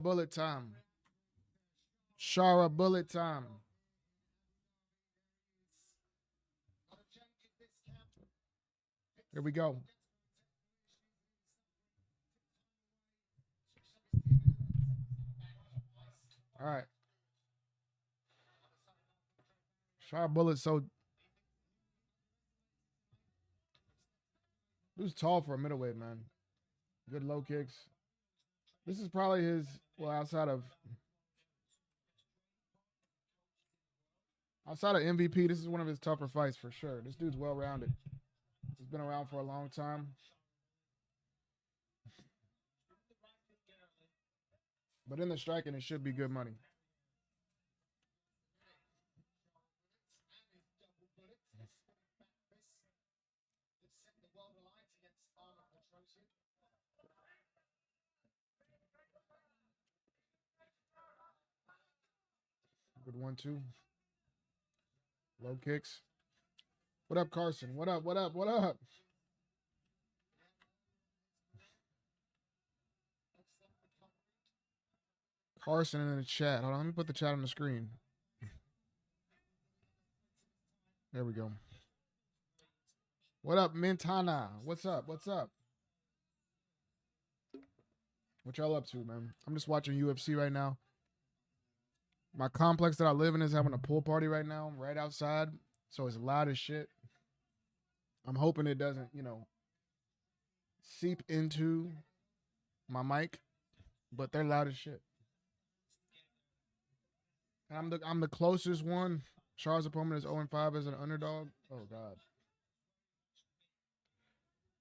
Bullet time. Shara bullet time. Here we go. All right. Shara bullet so he was tall for a middleweight, man. Good low kicks. This is probably his outside of MVP, this is one of his tougher fights for sure. This dude's well rounded. He's been around for a long time. But in the striking, it should be good money. Good 1-2. Low kicks. What up, Carson? What up? What up? What up? Carson in the chat. Hold on, let me put the chat on the screen. There we go. What up, Mintana? What's up? What's up? What y'all up to, man? I'm just watching UFC right now. My complex that I live in is having a pool party right now, right outside. So it's loud as shit. I'm hoping it doesn't, seep into my mic, but they're loud as shit. And I'm the closest one. Char's opponent is 0-5 as an underdog. Oh God.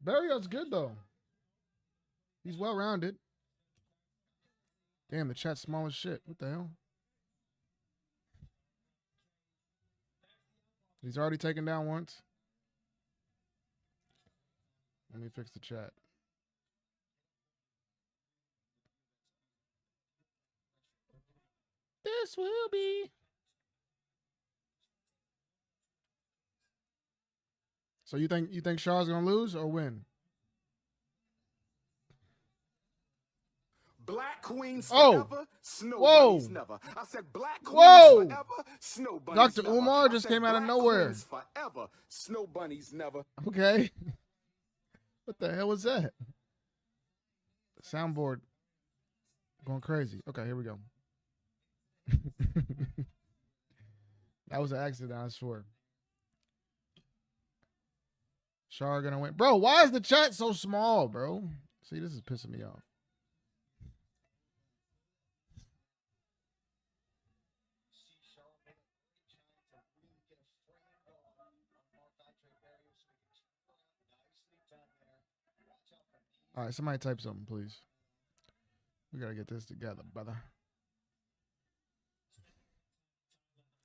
Barrios good though. He's well rounded. Damn, the chat's small as shit. What the hell? He's already taken down once. Let me fix the chat. This will be. So you think Shaw's gonna lose or win? Black queens forever, snow bunnies never. I said black queens forever, snow bunnies Dr. never. Umar just came out of nowhere. Forever, snow bunnies never. Okay. What the hell was that? The soundboard going crazy. Okay, here we go. That was an accident, I swear. Shar gonna win. Bro, why is the chat so small, bro? See, this is pissing me off. All right, somebody type something, please. We gotta get this together, brother.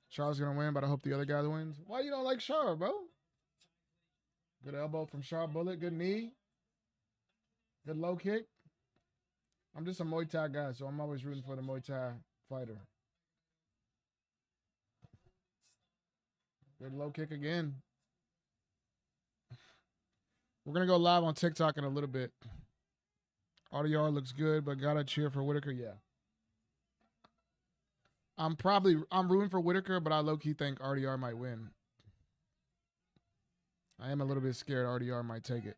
Char's gonna win, but I hope the other guy wins. Why you don't like Char, bro? Good elbow from Char Bullet. Good knee. Good low kick. I'm just a Muay Thai guy, so I'm always rooting for the Muay Thai fighter. Good low kick again. We're gonna go live on TikTok in a little bit. RDR looks good, but gotta cheer for Whittaker. Yeah. I'm rooting for Whittaker, but I low-key think RDR might win. I am a little bit scared RDR might take it.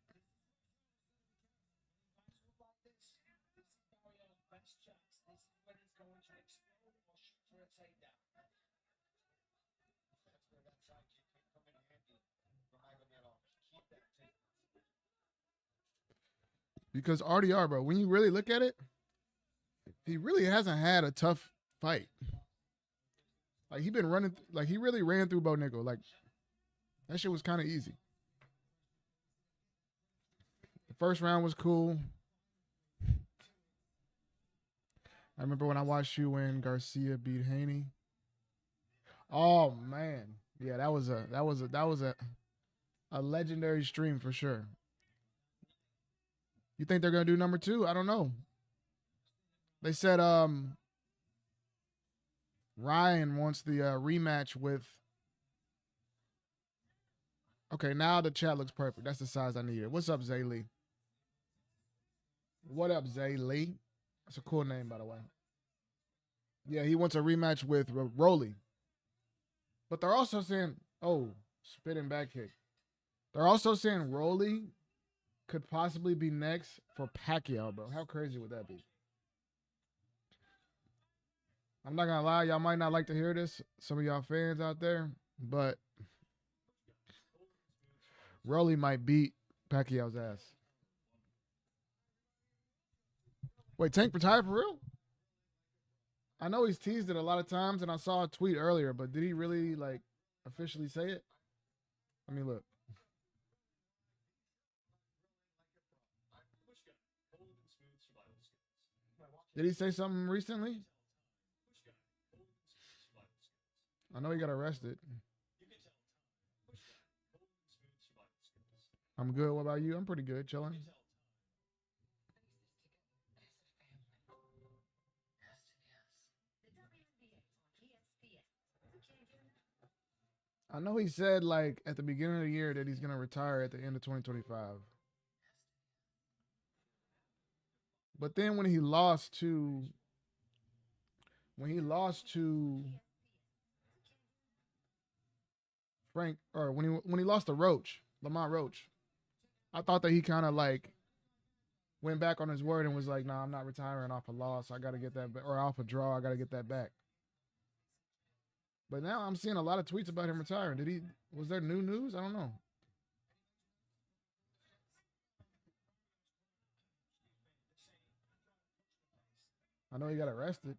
Because RDR, bro, when you really look at it, he really hasn't had a tough fight. Like, he been running, like, he really ran through Bo Nickel. Like, that shit was kind of easy. The first round was cool. I remember when I watched you when Garcia beat Haney. Oh man, yeah, that was a legendary stream for sure. You think they're gonna do number 2? I don't know. They said Ryan wants the rematch with. Okay, now the chat looks perfect. That's the size I needed. What's up, Zay Lee? What up, Zay Lee? That's a cool name, by the way. Yeah, he wants a rematch with Rolly. But they're also saying, oh, spinning back kick. They're also saying Rolly could possibly be next for Pacquiao, bro. How crazy would that be? I'm not gonna lie, y'all might not like to hear this, some of y'all fans out there, but Rolly might beat Pacquiao's ass. Wait, Tank retired for real? I know he's teased it a lot of times, and I saw a tweet earlier, but did he really like officially say it? Let me look. Did he say something recently? I know he got arrested. I'm good. What about you? I'm pretty good. Chilling. I know he said like at the beginning of the year that he's gonna retire at the end of 2025. But then when he lost to Frank, or when he lost to Roach, Lamont Roach, I thought that he kind of like went back on his word and was like, "Nah, I'm not retiring off a loss. I got to get that or off a draw. I got to get that back." But now I'm seeing a lot of tweets about him retiring. Was there new news? I don't know. I know he got arrested.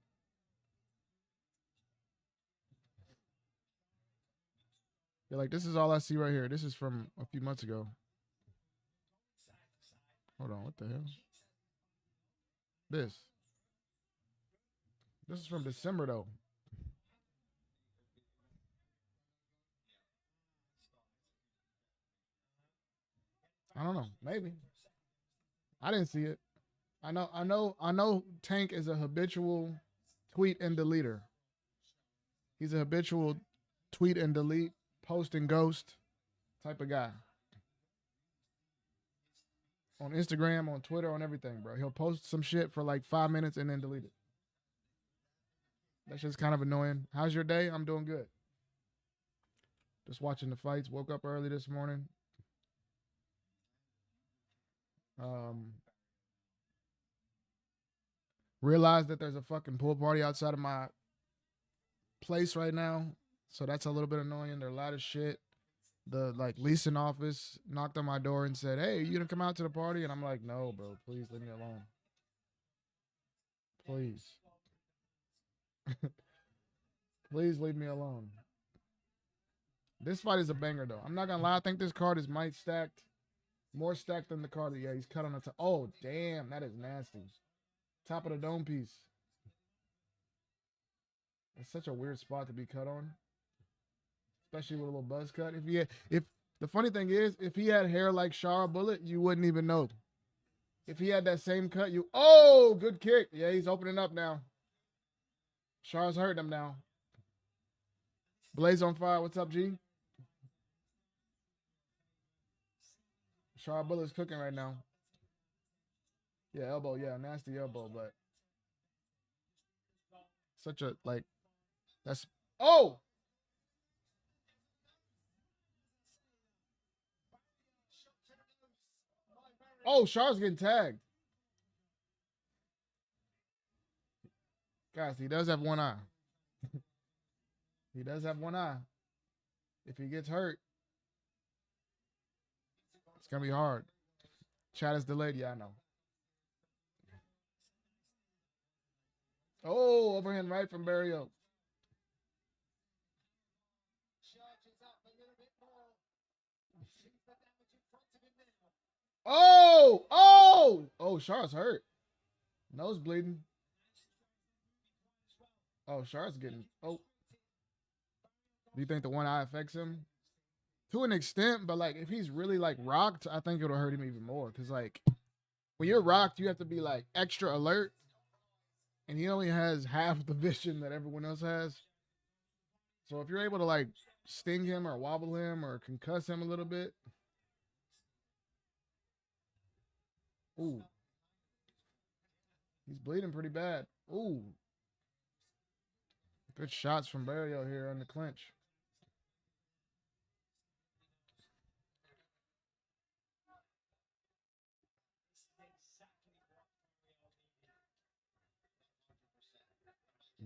Yeah, like this is all I see right here. This is from a few months ago. Hold on, what the hell? This. This is from December though. I don't know. Maybe. I didn't see it. I know Tank is a habitual tweet and deleter. He's a habitual tweet and delete, post and ghost type of guy. On Instagram, on Twitter, on everything, bro. He'll post some shit for like 5 minutes and then delete it. That's just kind of annoying. How's your day? I'm doing good. Just watching the fights. Woke up early this morning. Um, realized that there's a fucking pool party outside of my place right now. So that's a little bit annoying. They're loud as shit. The like leasing office knocked on my door and said, "Hey, you gonna come out to the party?" And I'm like, "No, bro. Please leave me alone. Please, please leave me alone." This fight is a banger though. I'm not gonna lie. I think this card is might stacked, more stacked than the card. Yeah, he's cut on the top. Oh damn, that is nasty. Top of the dome piece. It's such a weird spot to be cut on, especially with a little buzz cut. If the funny thing is, if he had hair like Shara Bullet, you wouldn't even know. If he had that same cut, good kick. Yeah, he's opening up now. Shara's hurting him now. Blaze on fire. What's up, G? Shara Bullet's cooking right now. Yeah, elbow. Yeah, nasty elbow, but such a like. That's oh. Oh, Shara's getting tagged. Guys, he does have one eye. He does have one eye. If he gets hurt, it's gonna be hard. Chat is delayed. Yeah, I know. Oh, overhand right from Barrio. Oh, Char's hurt. Nose bleeding. Oh, Char's getting. Oh, do you think the one eye affects him? To an extent, but like if he's really like rocked, I think it'll hurt him even more. Cause like when you're rocked, you have to be like extra alert, and he only has half the vision that everyone else has. So if you're able to like sting him or wobble him or concuss him a little bit, ooh, he's bleeding pretty bad. Ooh, Good shots from Barrio here on the clinch.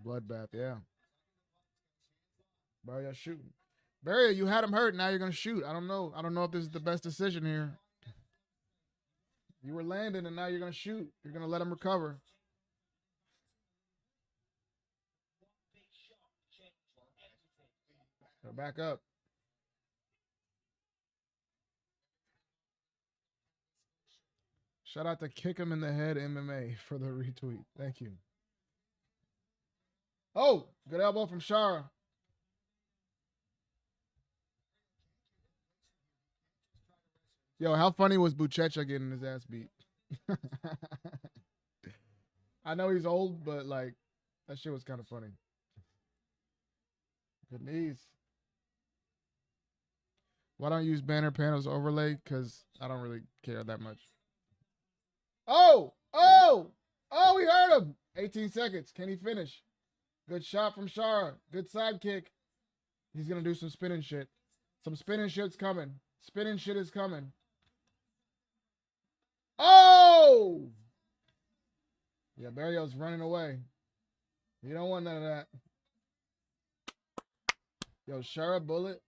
Bloodbath, yeah. Barrio shooting. Barrio, you had him hurt. Now you're gonna shoot. I don't know. I don't know if this is the best decision here. You were landing, and now you're gonna shoot. You're gonna let him recover. So back up. Shout out to Kick Him in the Head MMA for the retweet. Thank you. Oh, good elbow from Shara. Yo, how funny was Buchecha getting his ass beat? I know he's old, but like that shit was kind of funny. Good knees. Why don't you use banner panels overlay? Because I don't really care that much. Oh! Oh! Oh, he hurt him! 18 seconds. Can he finish? Good shot from Shara. Good side kick. He's going to do some spinning shit. Some spinning shit's coming. Spinning shit is coming. Oh! Yeah, Barrio's running away. You don't want none of that. Yo, Shara Bullet.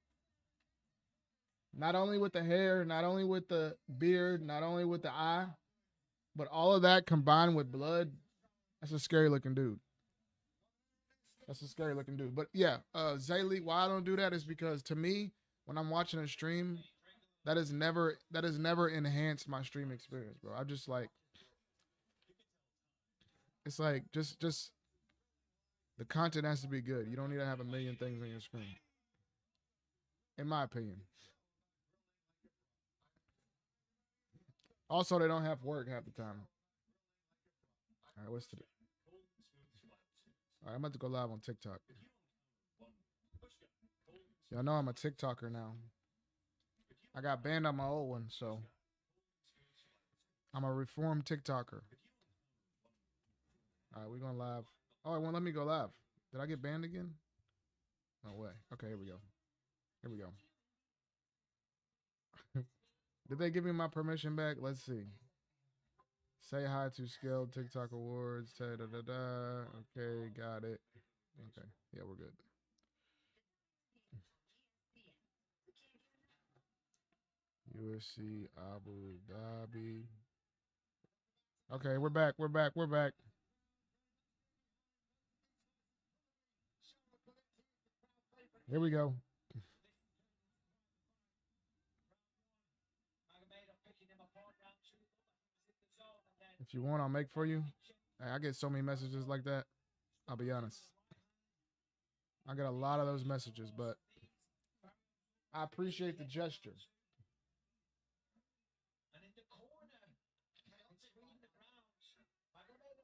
Not only with the hair, not only with the beard, not only with the eye, but all of that combined with blood. That's a scary looking dude. That's a scary looking dude. But yeah, Zaylee, why I don't do that is because to me, when I'm watching a stream, that has never enhanced my stream experience, bro. I just like, it's like just the content has to be good. You don't need to have a million things on your screen. In my opinion. Also, they don't have work half the time. All right, what's today? All right, I'm about to go live on TikTok. Y'all know I'm a TikToker now. I got banned on my old one, so I'm a reformed TikToker. All right, we're going live. Oh, it won't let me go live. Did I get banned again? No way. Okay, here we go. Here we go. Did they give me my permission back? Let's see. Say hi to Scaled TikTok Awards. Da, da, da, da. Okay, got it. Okay, yeah, we're good. USC Abu Dhabi. Okay, we're back. We're back. We're back. Here we go. If you want, I'll make for you. Hey, I get so many messages like that. I'll be honest. I get a lot of those messages, but I appreciate the gesture.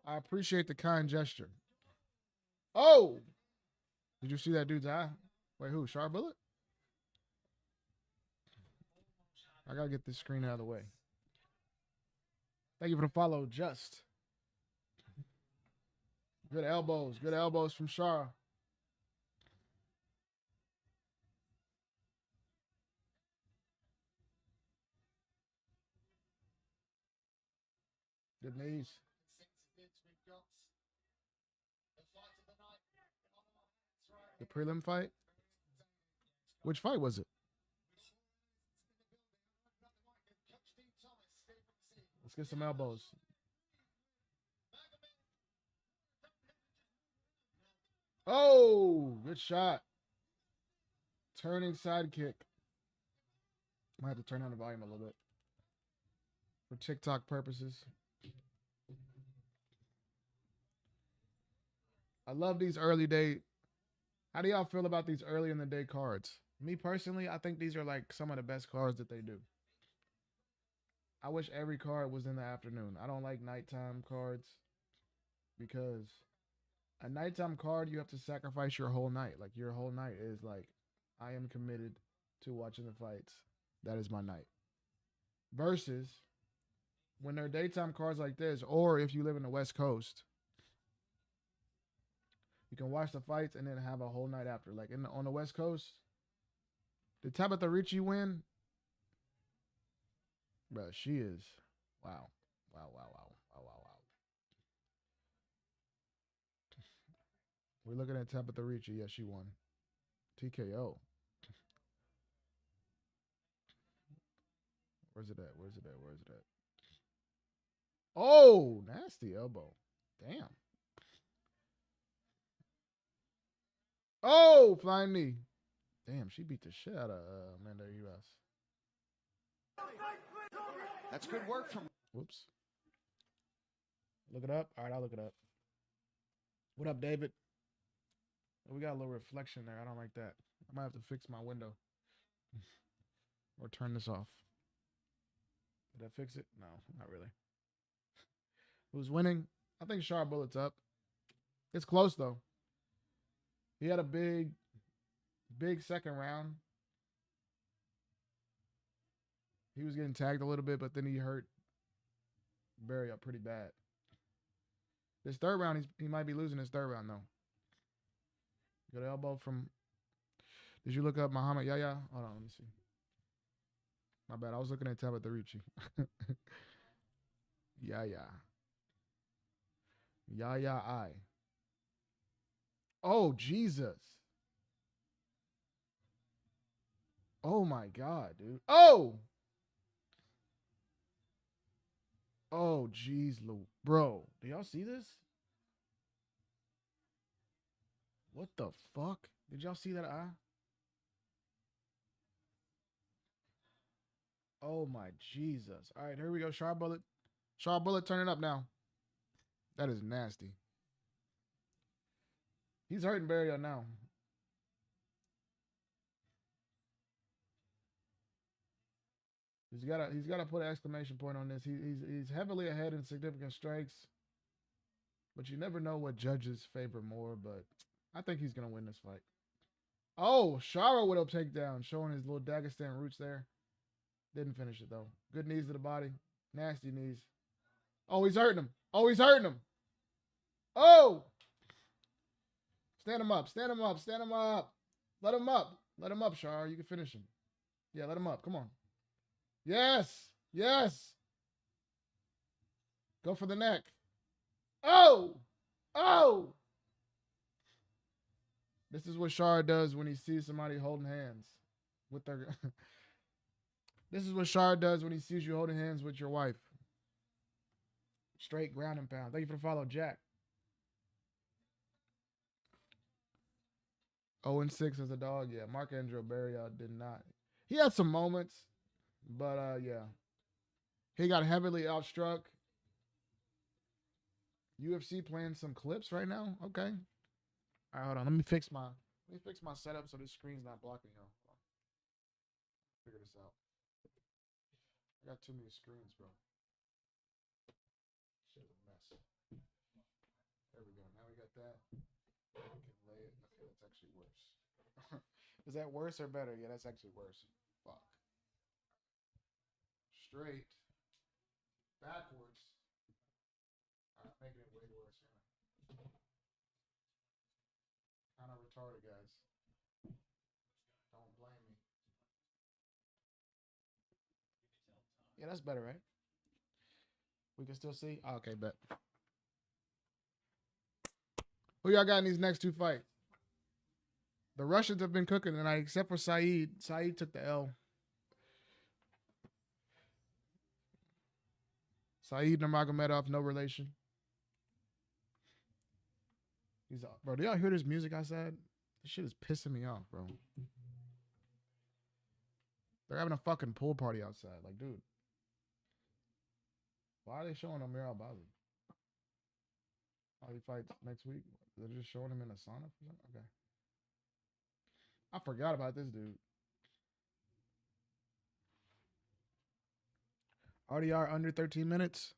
I appreciate the kind gesture. Oh! Did you see that dude's eye? Wait, who? Sharp Bullet? I gotta get this screen out of the way. Thank you for the follow, Just. Good elbows. Good elbows from Shara. Good knees. The prelim fight? Which fight was it? Let's get some elbows. Oh, good shot. Turning side kick. Might have to turn down the volume a little bit for TikTok purposes. I love these early day. How do y'all feel about these early in the day cards? Me personally, I think these are like some of the best cards that they do. I wish every card was in the afternoon. I don't like nighttime cards because a nighttime card, you have to sacrifice your whole night. Like your whole night is like, I am committed to watching the fights. That is my night. Versus when they're daytime cards like this, or if you live in the West Coast, can watch the fights and then have a whole night after. Like on the West Coast, did Tabitha Ricci win? Bro, she is. Wow. Wow, wow, wow. Wow, wow, wow. We're looking at Tabitha Ricci. Yeah, she won. TKO. Where's it at? Where's it at? Where's it at? Oh, nasty elbow. Damn. Oh, flying knee. Damn, she beat the shit out of Amanda Ribas. That's good work from. Whoops. Look it up. All right, I'll look it up. What up, David? Oh, we got a little reflection there. I don't like that. I might have to fix my window. Or turn this off. Did I fix it? No, not really. Who's winning? I think Sharp Bullet's up. It's close, though. He had a big second round. He was getting tagged a little bit, but then he hurt Barry up pretty bad. This third round, he might be losing his third round, though. Got an elbow from... Did you look up Muhammad Yahya? Hold on, let me see. My bad. I was looking at Tabitha Ricci. Yahya. Yahya I. Oh, Jesus. Oh, my God, dude. Oh! Oh, jeez, bro. Do y'all see this? What the fuck? Did y'all see that eye? Oh, my Jesus. All right, here we go. Sharp Bullet. Sharp Bullet turning up now. That is nasty. He's hurting Barrio now. He's got to put an exclamation point on this. He's heavily ahead in significant strikes, but you never know what judges favor more. But I think he's gonna win this fight. Oh, Shara with a takedown, showing his little Dagestan roots there. Didn't finish it though. Good knees to the body, nasty knees. Oh, he's hurting him. Oh, he's hurting him. Oh, stand him up, stand him up, stand him up. Let him up, Shara. You can finish him. Yeah, let him up. Come on. Yes. Yes. Go for the neck. Oh. Oh. This is what Shara does when he sees somebody holding hands with their... This is what Shara does when he sees you holding hands with your wife. Straight ground and pound. Thank you for the follow, Jack. 0-6 as a dog. Yeah, Mark Andrew Barriott did not. He had some moments. But, yeah. He got heavily outstruck. UFC playing some clips right now? Okay. All right, hold on. Let me fix my setup so this screen's not blocking y'all. Figure this out. I got too many screens, bro. Shit, a mess. There we go. Now we got that. We can lay it. Okay, that's actually worse. Is that worse or better? Yeah, that's actually worse. Fuck. Straight, backwards. I'm making it way worse. Kind of retarded, guys. Don't blame me. Yeah, that's better, right? We can still see? Oh, okay, bet. Who y'all got in these next two fights? The Russians have been cooking tonight, except for Saeed. Saeed took the L. Saeed Nurmagomedov, no relation. He's bro, do y'all hear this music I said? This shit is pissing me off, bro. They're having a fucking pool party outside. Like, dude. Why are they showing Amir Al-Bazi? Oh, he fights next week? They're just showing him in a sauna? Okay. I forgot about this dude. RDR under 13 minutes?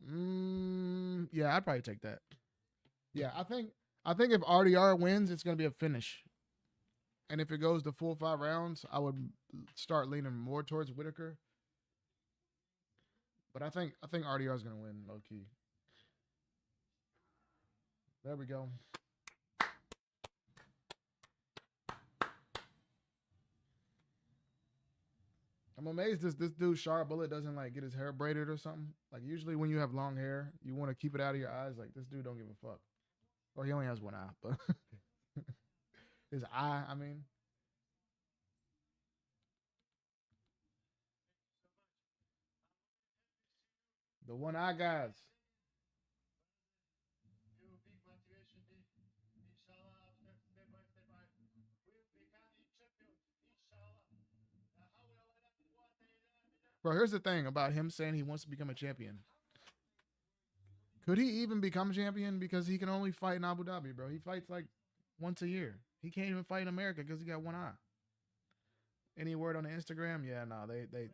Yeah, I'd probably take that. Yeah, I think if RDR wins, it's going to be a finish. And if it goes the full 5 rounds, I would start leaning more towards Whittaker. But I think RDR is going to win, low key. There we go. I'm amazed this dude Sharp Bullet doesn't like get his hair braided or something. Like usually when you have long hair, you want to keep it out of your eyes. Like this dude don't give a fuck. Or he only has one eye, but his eye, I mean. The one eye guys. Bro, here's the thing about him saying he wants to become a champion. Could he even become champion? Because he can only fight in Abu Dhabi, bro. He fights like once a year. He can't even fight in America because he got one eye. Any word on the Instagram? Yeah, no, they I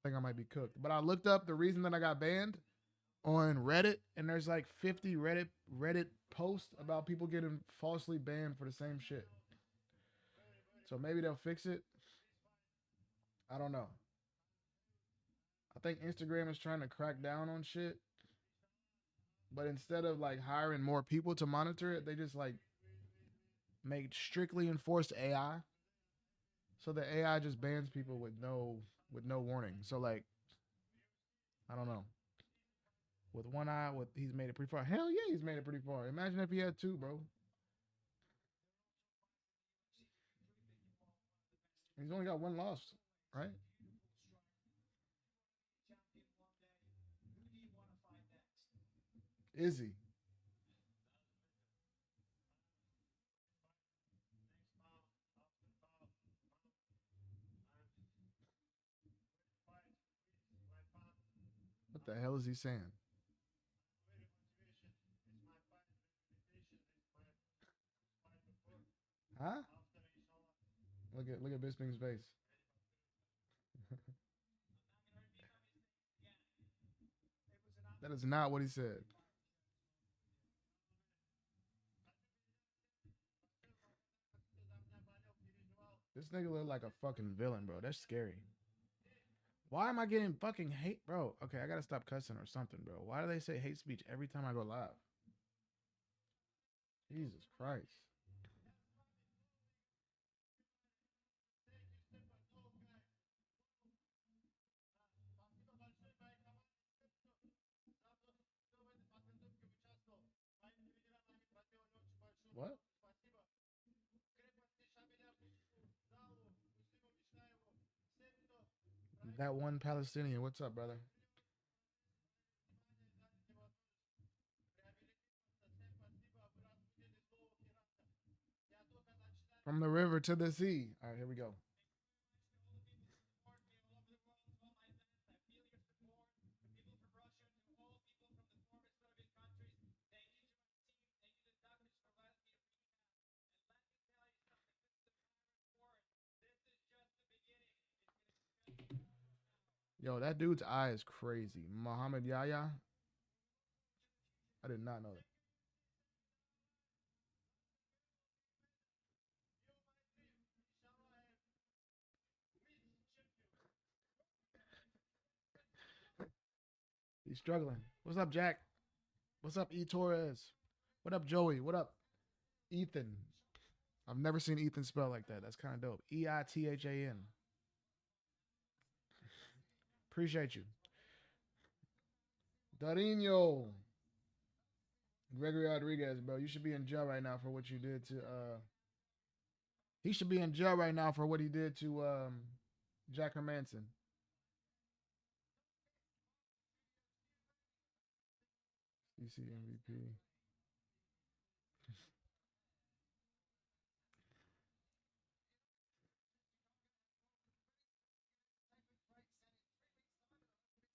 think I might be cooked. But I looked up the reason that I got banned on Reddit, and there's like 50 Reddit posts about people getting falsely banned for the same shit. So maybe they'll fix it. I don't know. I think Instagram is trying to crack down on shit. But instead of like hiring more people to monitor it, they just like make strictly enforced AI. So the AI just bans people with no warning. So like, I don't know. With one eye, he's made it pretty far. Hell yeah, he's made it pretty far. Imagine if he had two, bro. He's only got one loss, right? Is he? What the hell is he saying? Huh? Look at Bisping's face. That is not what he said. This nigga look like a fucking villain, bro. That's scary. Why am I getting fucking hate, bro? Okay, I gotta stop cussing or something, bro. Why do they say hate speech every time I go live? Jesus Christ. What? That one Palestinian. What's up, brother? From the river to the sea. All right, here we go. Yo, that dude's eye is crazy. Muhammad Yahya. I did not know that. He's struggling. What's up, Jack? What's up, E Torres? What up, Joey? What up, Ethan? I've never seen Ethan spell like that. That's kind of dope. Eithan. Appreciate you. Darino. Gregory Rodriguez, bro. You should be in jail right now for what you did to he should be in jail right now for what he did to Jack Hermanson. CC MVP.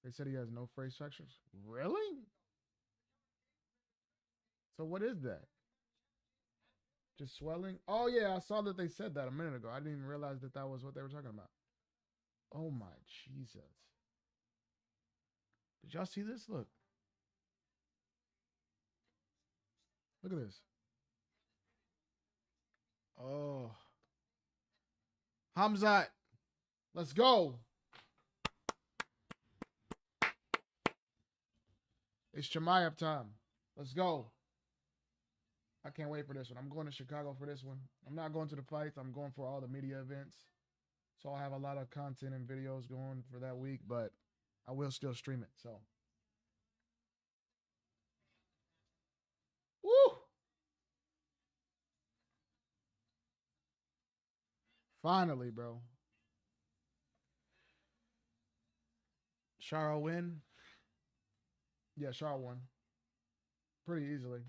They said he has no phrase structures. Really? So what is that? Just swelling? Oh yeah, I saw that they said that a minute ago. I didn't even realize that that was what they were talking about. Oh my Jesus! Did y'all see this? Look, look at this. Oh, Hamzat, let's go. It's Chimaev time. Let's go. I can't wait for this one. I'm going to Chicago for this one. I'm not going to the fights. I'm going for all the media events. So I'll have a lot of content and videos going for that week, but I will still stream it. So, woo! Finally, bro. Charo win. Yeah, Charo won. Pretty easily.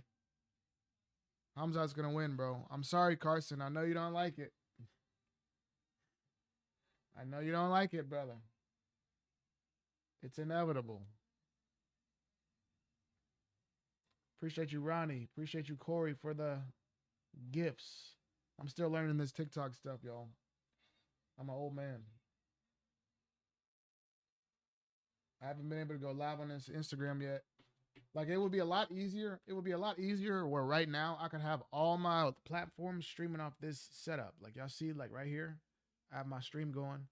Hamzat's going to win, bro. I'm sorry, Carson. I know you don't like it. I know you don't like it, brother. It's inevitable. Appreciate you, Ronnie. Appreciate you, Corey, for the gifts. I'm still learning this TikTok stuff, y'all. I'm an old man. I haven't been able to go live on this Instagram yet. Like, it would be a lot easier. It would be a lot easier where right now I could have all my platforms streaming off this setup. Like, y'all see, like right here, I have my stream going.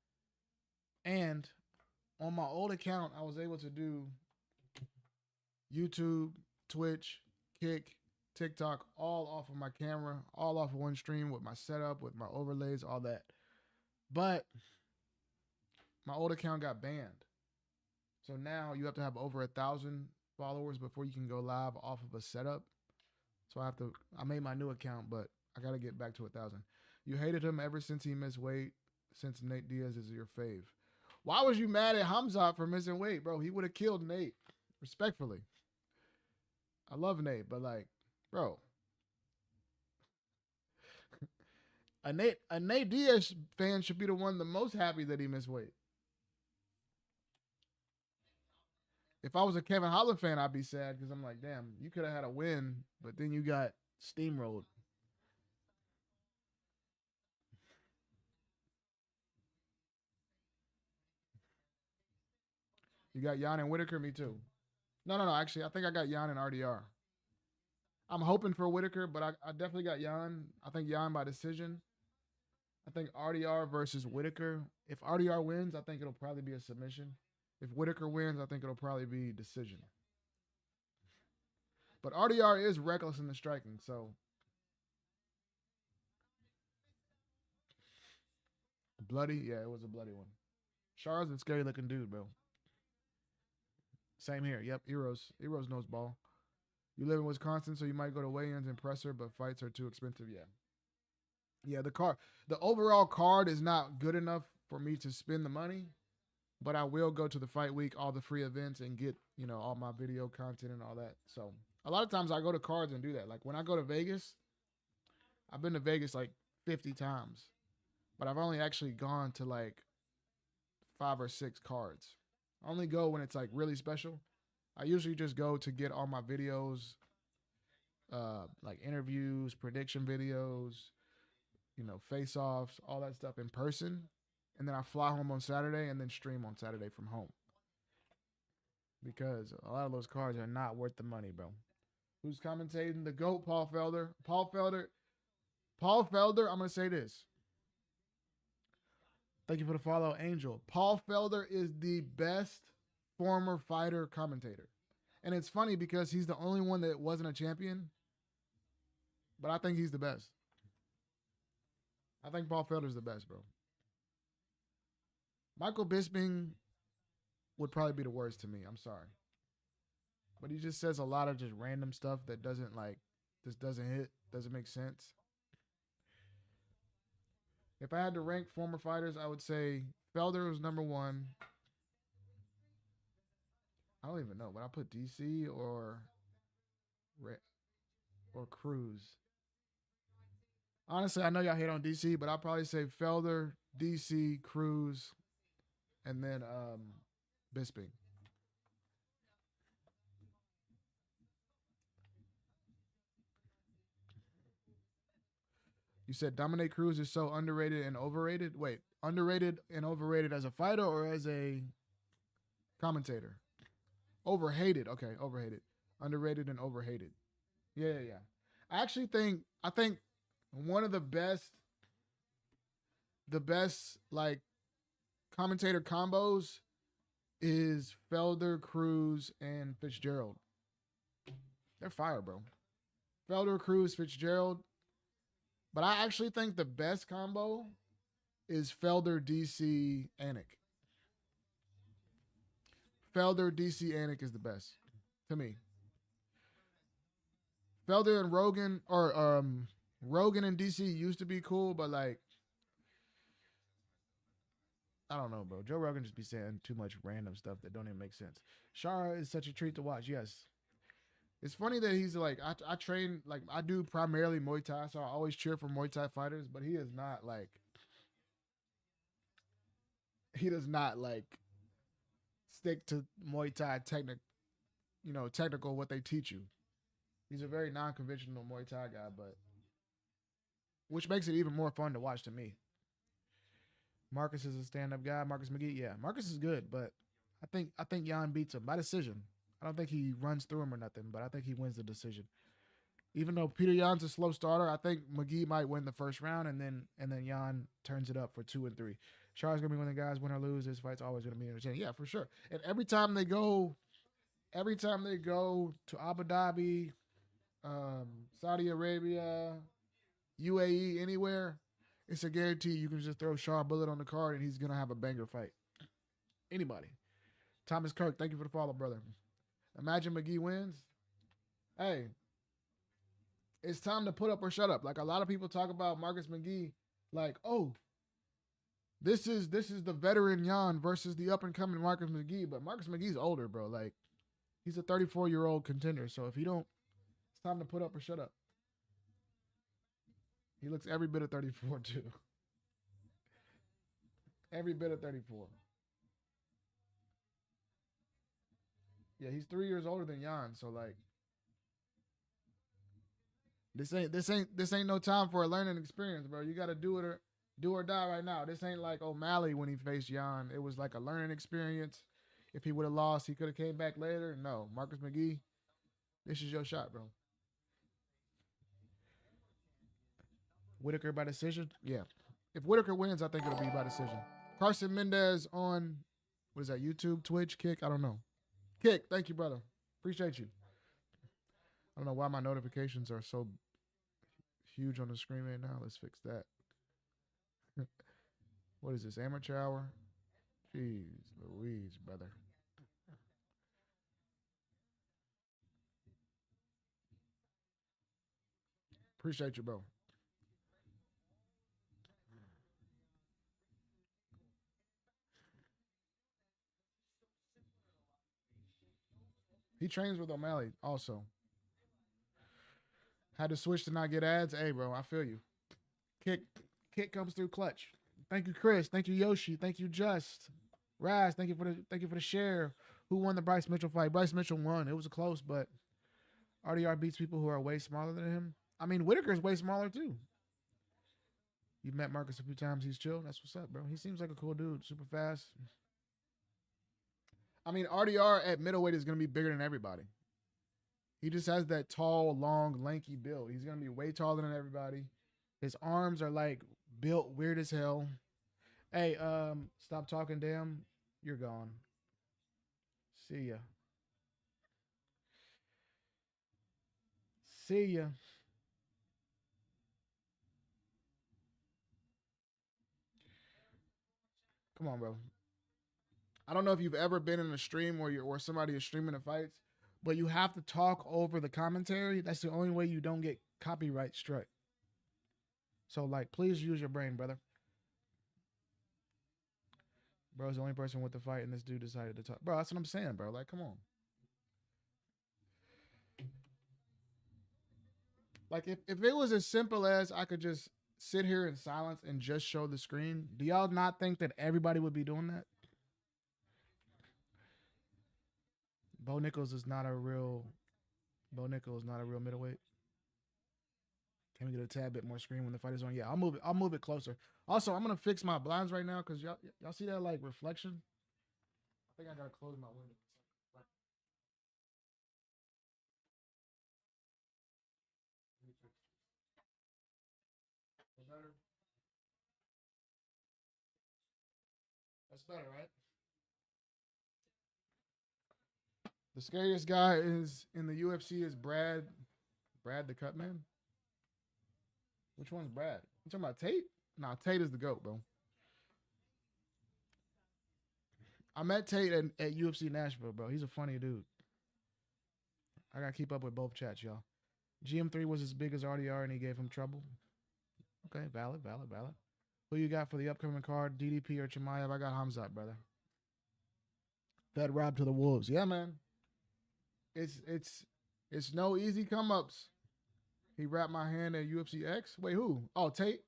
And on my old account, I was able to do YouTube, Twitch, Kick, TikTok, all off of my camera, all off of one stream with my setup, with my overlays, all that. But my old account got banned. So now you have to have over 1,000 followers before you can go live off of a setup. So I made my new account, but I got to get back to 1,000. You hated him ever since he missed weight, since Nate Diaz is your fave. Why was you mad at Hamzat for missing weight, bro? He would have killed Nate, respectfully. I love Nate, but like, bro. A Nate Diaz fan should be the one the most happy that he missed weight. If I was a Kevin Holland fan, I'd be sad because I'm like, damn, you could have had a win, but then you got steamrolled. You got Jan and Whittaker, me too. No. Actually, I think I got Jan and RDR. I'm hoping for Whittaker, but I definitely got Jan. I think Jan by decision. I think RDR versus Whittaker. If RDR wins, I think it'll probably be a submission. If Whittaker wins, I think it'll probably be decision. But RDR is reckless in the striking, so. Bloody? Yeah, it was a bloody one. Char's a scary looking dude, bro. Same here. Yep, Eros knows ball. You live in Wisconsin, so you might go to weigh-ins and presser, but fights are too expensive. Yeah. Yeah, the overall card is not good enough for me to spend the money, but I will go to the fight week, all the free events, and get, all my video content and all that. So a lot of times I go to cards and do that. Like when I go to Vegas, I've been to Vegas like 50 times, but I've only actually gone to like 5 or 6 cards. I only go when it's like really special. I usually just go to get all my videos, like interviews, prediction videos, face-offs, all that stuff in person. And then I fly home on Saturday and then stream on Saturday from home. Because a lot of those cards are not worth the money, bro. Who's commentating? The GOAT, Paul Felder. Paul Felder, I'm going to say this. Thank you for the follow, Angel. Paul Felder is the best former fighter commentator. And it's funny because he's the only one that wasn't a champion. But I think he's the best. I think Paul Felder's the best, bro. Michael Bisping would probably be the worst to me. I'm sorry. But he just says a lot of just random stuff that doesn't hit, doesn't make sense. If I had to rank former fighters, I would say Felder was number 1. I don't even know. Would I put DC or Cruz? Honestly, I know y'all hate on DC, but I'll probably say Felder, DC, Cruz, and then Bisping. You said Dominic Cruz is so underrated and overrated? Wait, underrated and overrated as a fighter or as a commentator? Overhated. Okay, overhated. Underrated and overhated. Yeah. I think one of the best like commentator combos is Felder, Cruz, and Fitzgerald. They're fire, bro. Felder, Cruz, Fitzgerald. But I actually think the best combo is Felder, DC, Anik. Felder, DC, Anik is the best to me. Felder and Rogan, or Rogan and DC used to be cool, but like, I don't know, bro. Joe Rogan just be saying too much random stuff that don't even make sense. Shara is such a treat to watch. Yes, it's funny that he's like, I train, like, I do primarily Muay Thai, so I always cheer for Muay Thai fighters, but he is not like, he does not like stick to Muay Thai technical what they teach you. He's a very non-conventional Muay Thai guy, but which makes it even more fun to watch to me. Marcus is a stand-up guy. Marcus McGee, yeah, Marcus is good, but I think Jan beats him by decision. I don't think he runs through him or nothing, but I think he wins the decision. Even though Peter Yan's a slow starter, I think McGee might win the first round, and then Yan turns it up for 2 and 3. Char's gonna be one of the guys, win or lose. This fight's always gonna be entertaining. Yeah, for sure. And every time they go to Abu Dhabi, Saudi Arabia, UAE, anywhere, it's a guarantee you can just throw Char Bullet on the card and he's gonna have a banger fight. Anybody. Thomas Kirk, thank you for the follow, brother. Imagine McGee wins. Hey, it's time to put up or shut up. Like, a lot of people talk about Marcus McGee, like, oh, this is the veteran Jan versus the up and coming Marcus McGee, but Marcus McGee's older, bro. Like, he's a 34-year-old contender. So if you don't, it's time to put up or shut up. He looks every bit of 34 too. Every bit of 34. Yeah, he's 3 years older than Jan. So like, this ain't no time for a learning experience, bro. You got to do or die right now. This ain't like O'Malley when he faced Jan. It was like a learning experience. If he would have lost, he could have came back later. No, Marcus McGee, this is your shot, bro. Whittaker by decision? Yeah. If Whittaker wins, I think it'll be by decision. Carson Mendez on, what is that, YouTube, Twitch, Kick? I don't know. Kick, thank you, brother. Appreciate you. I don't know why my notifications are so huge on the screen right now. Let's fix that. What is this, amateur hour? Jeez Louise, brother. Appreciate you, bro. He trains with O'Malley also. Had to switch to not get ads. Hey, bro, I feel you. Kick comes through clutch. Thank you, Chris. Thank you, Yoshi. Thank you, Just. Raz, thank you for the share. Who won the Bryce Mitchell fight? Bryce Mitchell won. It was close, but RDR beats people who are way smaller than him. I mean, Whittaker's way smaller too. You've met Marcus a few times. He's chill. That's what's up, bro. He seems like a cool dude. Super fast. I mean, RDR at middleweight is going to be bigger than everybody. He just has that tall, long, lanky build. He's going to be way taller than everybody. His arms are like built weird as hell. Hey, stop talking, damn. You're gone. See ya. See ya. Come on, bro. I don't know if you've ever been in a stream where somebody is streaming the fights, but you have to talk over the commentary. That's the only way you don't get copyright struck. So, like, please use your brain, brother. Bro's the only person with the fight, and this dude decided to talk. Bro, that's what I'm saying, bro. Like, come on. Like, if it was as simple as I could just sit here in silence and just show the screen, do y'all not think that everybody would be doing that? Bo Nichols is not a real middleweight. Can we get a tad bit more screen when the fight is on? Yeah, I'll move it closer. Also, I'm gonna fix my blinds right now because y'all see that like reflection. I think I gotta close my window. Better. That's better, right? The scariest guy is in the UFC is Brad Brad the Cutman? Which one's Brad? You talking about Tate? Nah, Tate is the GOAT, bro. I met Tate at UFC Nashville, bro. He's a funny dude. I gotta keep up with both chats, y'all. GM3 was as big as RDR and he gave him trouble. Okay, valid. Who you got for the upcoming card? DDP or Chimaev? I got Hamzat, brother. Fed Rob to the Wolves. Yeah, man. It's no easy come-ups. He wrapped my hand at UFC X. Wait, who? Oh, Tate.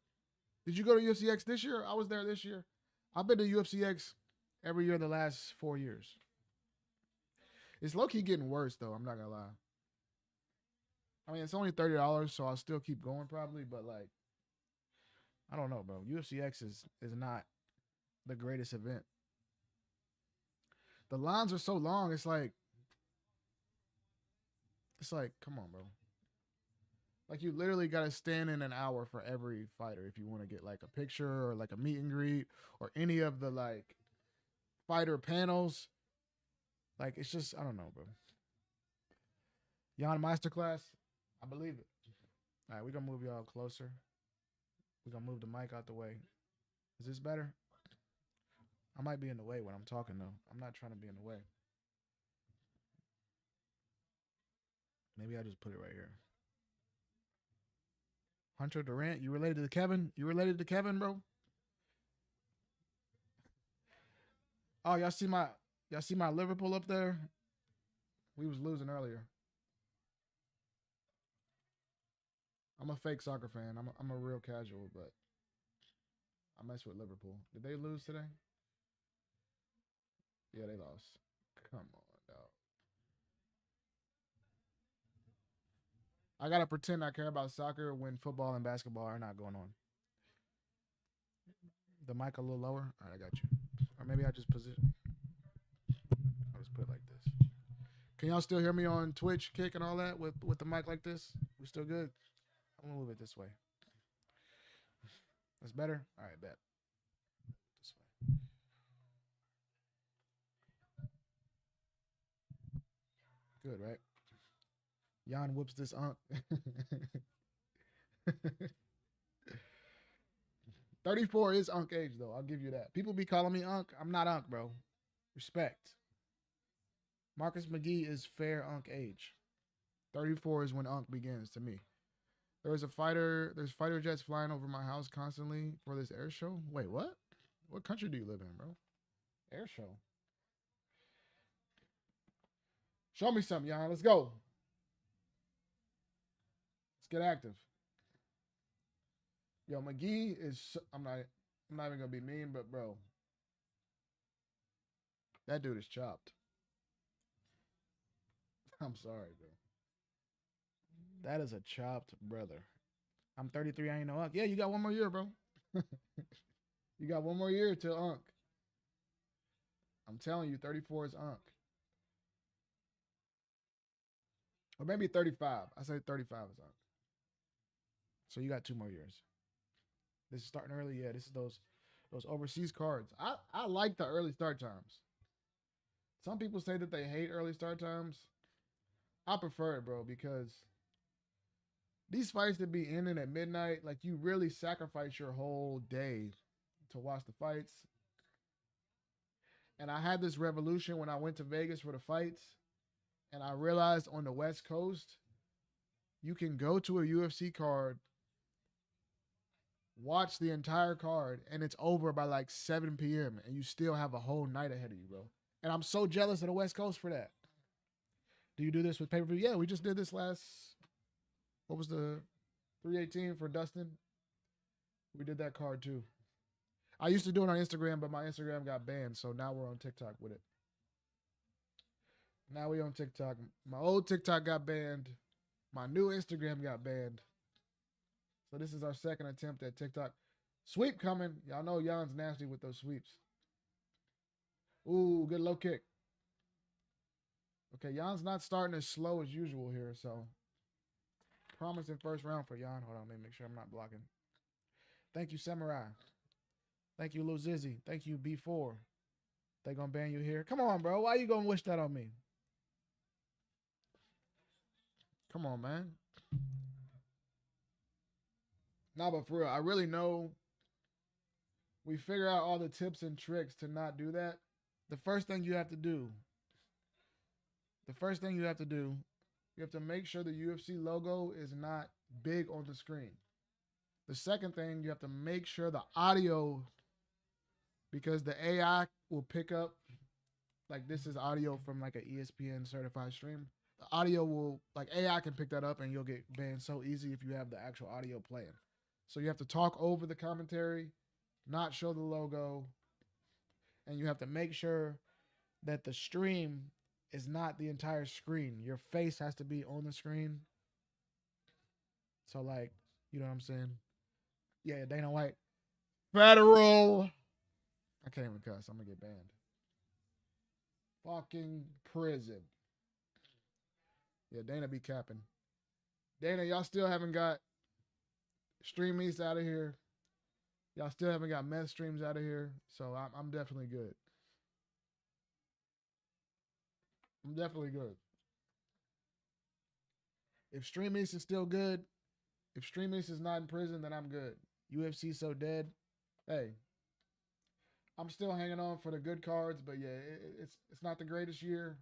Did you go to UFC X this year? I was there this year. I've been to UFC X every year the last 4 years. It's low-key getting worse, though. I'm not going to lie. I mean, it's only $30, so I'll still keep going probably, but, like, I don't know, bro. UFC X is not the greatest event. The lines are so long, it's like, come on, bro. Like, you literally got to stand in an hour for every fighter if you want to get, like, a picture or, like, a meet and greet or any of the, like, fighter panels. Like, it's just, I don't know, bro. Jan Meisterclass, I believe it. All right, we're going to move y'all closer. We're going to move the mic out the way. Is this better? I might be in the way when I'm talking, though. I'm not trying to be in the way. Maybe I just put it right here. Hunter Durant, you related to Kevin? You related to Kevin, bro? Oh, y'all see my Liverpool up there? We was losing earlier. I'm a fake soccer fan. I'm a real casual, but I mess with Liverpool. Did they lose today? Yeah, they lost. Come on, dog. I gotta pretend I care about soccer when football and basketball are not going on. The mic a little lower. All right, I got you. Or maybe I just position. I'll just put it like this. Can y'all still hear me on Twitch, Kick, and all that with the mic like this? We still good? I'm gonna move it this way. That's better? All right, bet. This way. Good, right? Jan whoops this unk. 34 is unk age, though. I'll give you that. People be calling me unk. I'm not unk, bro. Respect. Marcus McGee is fair unk age. 34 is when unk begins to me. There's fighter jets flying over my house constantly for this air show. Wait, what? What country do you live in, bro? Air show. Show me something, Jan. Let's go. Let's get active. Yo, McGee is. I'm not even gonna be mean, but bro, that dude is chopped. I'm sorry, bro. That is a chopped brother. I'm 33. I ain't no unk. Yeah, you got one more year, bro. You got one more year till unk. I'm telling you, 34 is unk. Or maybe 35. I say 35 is unk. So you got 2 more years. This is starting early. Yeah, this is those overseas cards. I like the early start times. Some people say that they hate early start times. I prefer it, bro, because these fights that be ending at midnight, like, you really sacrifice your whole day to watch the fights. And I had this revolution when I went to Vegas for the fights, and I realized on the West Coast, you can go to a UFC card, watch the entire card, and it's over by like 7 p.m. and you still have a whole night ahead of you, bro. And I'm so jealous of the West Coast for that. Do you do this with pay-per-view? Yeah, we just did this last, what was the 318 for Dustin? We did that card too. I used to do it on Instagram, but my Instagram got banned, so now we're on TikTok with it. Now we on TikTok. My old TikTok got banned. My new Instagram got banned. So this is our second attempt at TikTok. Sweep coming. Y'all know Jan's nasty with those sweeps. Ooh, good low kick. Okay, Jan's not starting as slow as usual here, so promising first round for Jan. Hold on, let me make sure I'm not blocking. Thank you, Samurai. Thank you, Lil Zizzy. Thank you, B4. They gonna ban you here? Come on, bro. Why you gonna wish that on me? Come on, man. Nah, but for real, I really know we figure out all the tips and tricks to not do that. The first thing you have to do, the first thing you have to do, you have to make sure the UFC logo is not big on the screen. The second thing, you have to make sure the audio, because the AI will pick up, like this is audio from like an ESPN certified stream. The audio will, like AI can pick that up and you'll get banned so easy if you have the actual audio playing. So you have to talk over the commentary, not show the logo, and you have to make sure that the stream is not the entire screen. Your face has to be on the screen. So like, you know what I'm saying? Yeah, Dana White. Federal. I can't even cuss. I'm gonna get banned. Fucking prison. Yeah, Dana be capping. Dana, y'all still haven't got Stream East out of here. Y'all still haven't got meth streams out of here. So I'm definitely good. I'm definitely good. If Stream East is still good, if Stream East is not in prison, then I'm good. UFC so dead. Hey, I'm still hanging on for the good cards, but yeah, it's not the greatest year.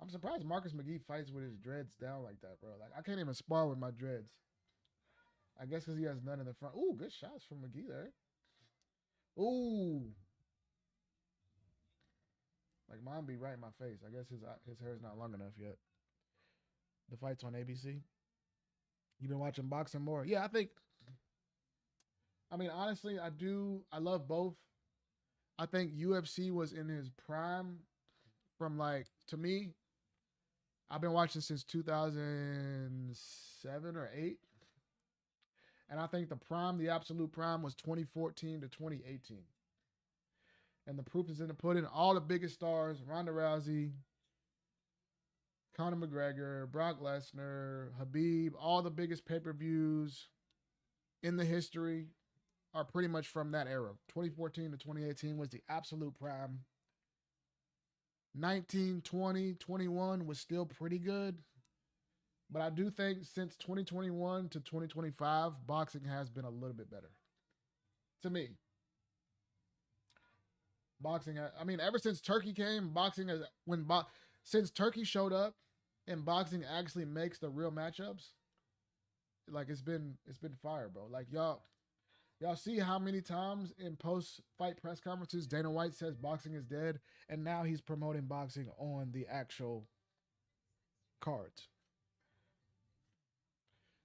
I'm surprised Marcus McGee fights with his dreads down like that, bro. Like I can't even spar with my dreads. I guess because he has none in the front. Ooh, good shots from McGee there. Ooh. Like mine be right in my face. I guess his hair is not long enough yet. The fight's on ABC. You been watching boxing more? Yeah, I think. I mean, honestly, I do. I love both. I think UFC was in his prime from like, to me, I've been watching since 2007 or 8. And I think the prime, the absolute prime, was 2014 to 2018. And the proof is in the pudding. All the biggest stars, Ronda Rousey, Conor McGregor, Brock Lesnar, Habib, all the biggest pay-per-views in the history are pretty much from that era. 2014 to 2018 was the absolute prime. 19, 20, 21 was still pretty good. But I do think since 2021 to 2025, boxing has been a little bit better. To me. Boxing, I mean, ever since Turkey came, boxing has, since Turkey showed up and boxing actually makes the real matchups, like it's been fire, bro. Like y'all see how many times in post-fight press conferences Dana White says boxing is dead, and now he's promoting boxing on the actual cards.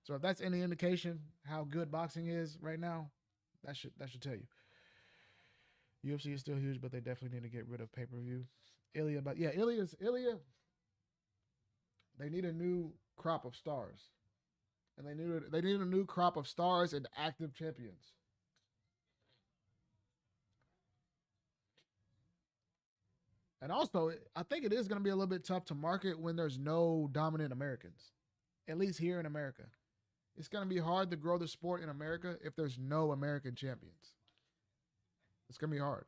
So if that's any indication how good boxing is right now, that should tell you. UFC is still huge, but they definitely need to get rid of pay-per-view. Ilya, but yeah, Ilya. They need a new crop of stars, and they need a new crop of stars and active champions. And also, I think it is going to be a little bit tough to market when there's no dominant Americans, at least here in America. It's going to be hard to grow the sport in America if there's no American champions. It's going to be hard.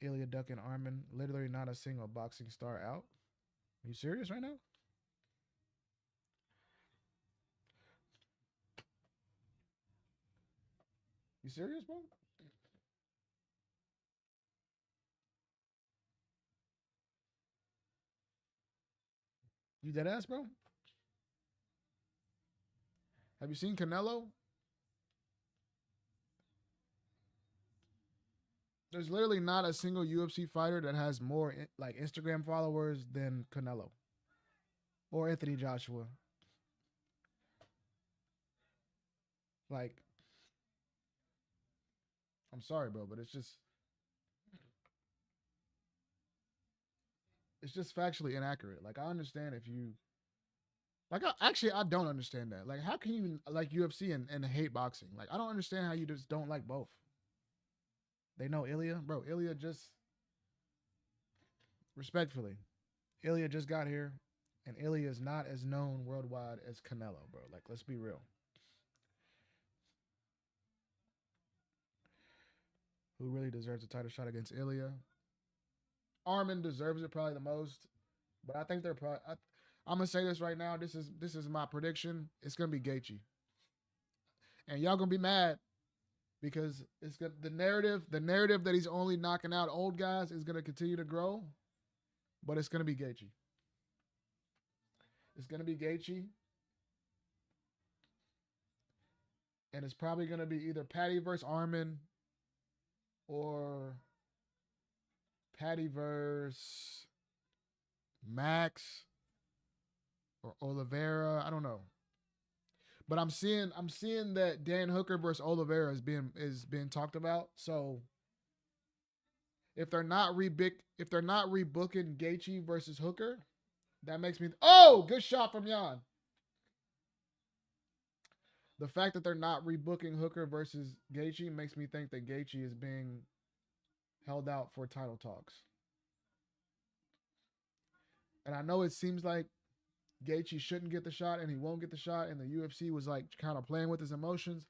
Ilya Duck and Armin, literally not a single boxing star out. Are you serious right now? You serious, bro? You dead ass, bro? Have you seen Canelo? There's literally not a single UFC fighter that has more like Instagram followers than Canelo or Anthony Joshua. Like, I'm sorry, bro, but it's just factually inaccurate. Like, I understand if you like. I don't understand that. Like, how can you like UFC and hate boxing? Like, I don't understand how you just don't like both. They know Ilya, bro. Ilya just respectfully, Ilya just got here, and Ilya is not as known worldwide as Canelo, bro. Like, let's be real. Who really deserves a title shot against Ilya? Armin deserves it probably the most, but I think they're probably. I'm gonna say this right now. This is my prediction. It's gonna be Gaethje, and y'all gonna be mad because it's got the narrative that he's only knocking out old guys is gonna continue to grow, but it's gonna be Gaethje. It's gonna be Gaethje, and it's probably gonna be either Patty versus Armin or Patty versus Max or Oliveira. I don't know. But I'm seeing that Dan Hooker versus Oliveira is being talked about. So if they're not rebooking Gaethje versus Hooker, that makes me good shot from Jan. The fact that they're not rebooking Hooker versus Gaethje makes me think that Gaethje is being held out for title talks. And I know it seems like Gaethje shouldn't get the shot and he won't get the shot, and the UFC was like kind of playing with his emotions.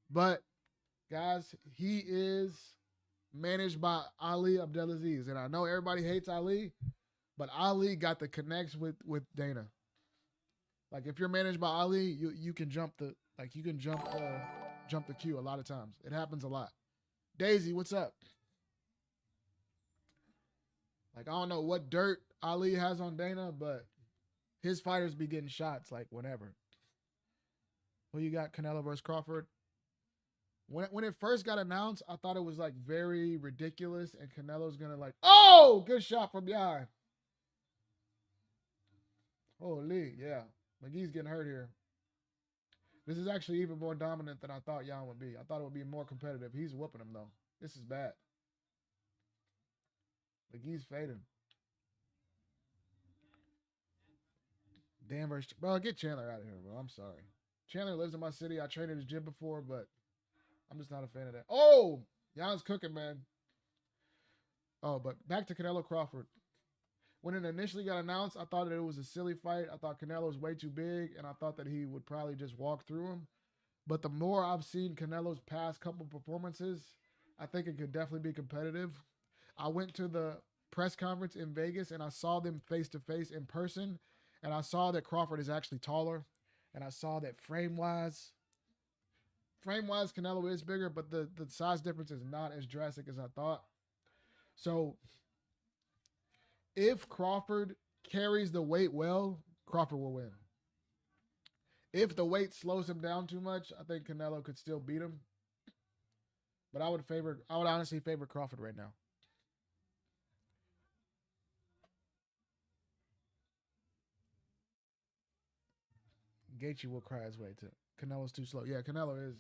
But guys, he is managed by Ali Abdelaziz, and I know everybody hates Ali, but Ali got the connects with Dana. Like if you're managed by Ali, you can jump the queue a lot of times. It happens a lot. Daisy, what's up? Like I don't know what dirt Ali has on Dana, but his fighters be getting shots like whenever. Who you got? Canelo versus Crawford. When it first got announced, I thought it was like very ridiculous, and Canelo's gonna good shot from behind. Holy, yeah. McGee's getting hurt here. This is actually even more dominant than I thought Jan would be. I thought it would be more competitive. He's whooping him though. This is bad. McGee's fading. Danvers, bro, get Chandler out of here, bro. I'm sorry. Chandler lives in my city. I trained at his gym before, but I'm just not a fan of that. Oh, Jan's cooking, man. Oh, but back to Canelo Crawford. When it initially got announced, I thought that it was a silly fight. I thought Canelo was way too big, and I thought that he would probably just walk through him. But the more I've seen Canelo's past couple performances, I think it could definitely be competitive. I went to the press conference in Vegas, and I saw them face-to-face in person, and I saw that Crawford is actually taller, and I saw that frame-wise, Canelo is bigger, but the size difference is not as drastic as I thought. So if Crawford carries the weight well, Crawford will win. If the weight slows him down too much, I think Canelo could still beat him. But I would honestly favor Crawford right now. Gaethje will cry his way to Canelo's too slow. Yeah, Canelo is.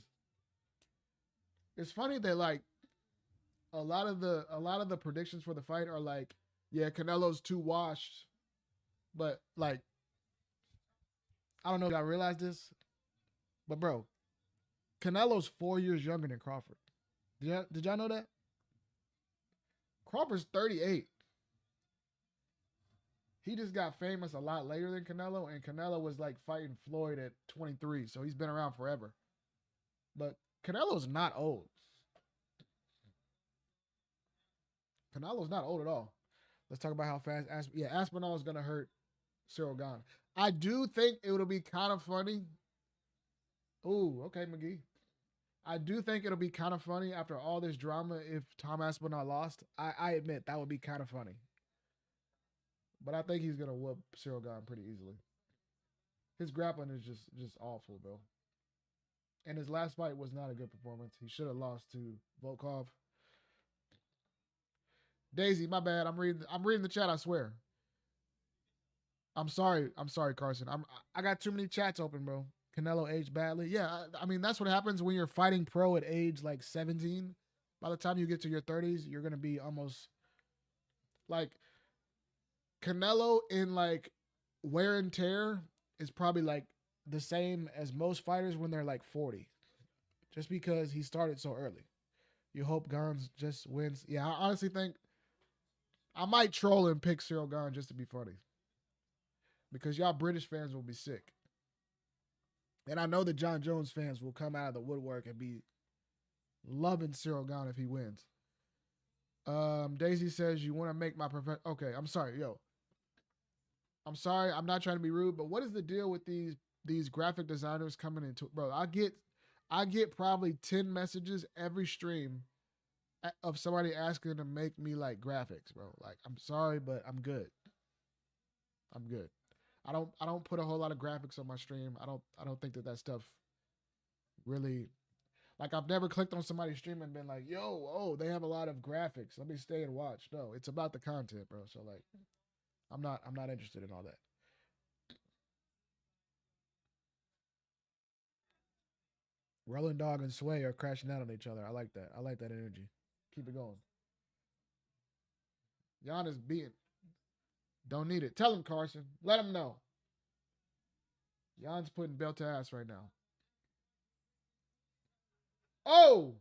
It's funny that like a lot of the predictions for the fight are like, yeah, Canelo's too washed. But like, I don't know if I realized this, but bro, Canelo's 4 years younger than Crawford. Did y'all know that? Crawford's 38. He just got famous a lot later than Canelo, and Canelo was like fighting Floyd at 23, so he's been around forever. But Canelo's not old. Canelo's not old at all. Let's talk about how fast Aspinall is going to hurt Cyril Gane. I do think it would be kind of funny. Ooh, okay, McGee. I do think it'll be kind of funny after all this drama if Tom Aspinall lost. I admit that would be kind of funny. But I think he's going to whoop Cyril Gane pretty easily. His grappling is just awful, bro. And his last fight was not a good performance. He should have lost to Volkov. Daisy, my bad. I'm reading the chat, I swear. I'm sorry, Carson. I got too many chats open, bro. Canelo aged badly. Yeah, I mean, that's what happens when you're fighting pro at age like 17. By the time you get to your 30s, you're going to be almost like Canelo in like wear and tear is probably like the same as most fighters when they're like 40. Just because he started so early. You hope Gane just wins. Yeah, I honestly think I might troll and pick Cyril Gane just to be funny. Because y'all British fans will be sick. And I know the John Jones fans will come out of the woodwork and be loving Cyril Gane if he wins. Daisy says, you want to make my profession. Okay, I'm sorry, yo. I'm sorry, I'm not trying to be rude, but what is the deal with these graphic designers coming into, bro? I get probably 10 messages every stream of somebody asking to make me like graphics, bro. Like, I'm sorry, but I'm good. I'm good. I don't put a whole lot of graphics on my stream. I don't think that stuff really, like, I've never clicked on somebody's stream and been like, yo, oh, they have a lot of graphics. Let me stay and watch. No, it's about the content, bro. So like, I'm not interested in all that. Rolling Dog and Sway are crashing out on each other. I like that. I like that energy. Keep it going. Giannis beating. Don't need it. Tell him, Carson. Let him know. Jan's putting belt to ass right now. Oh!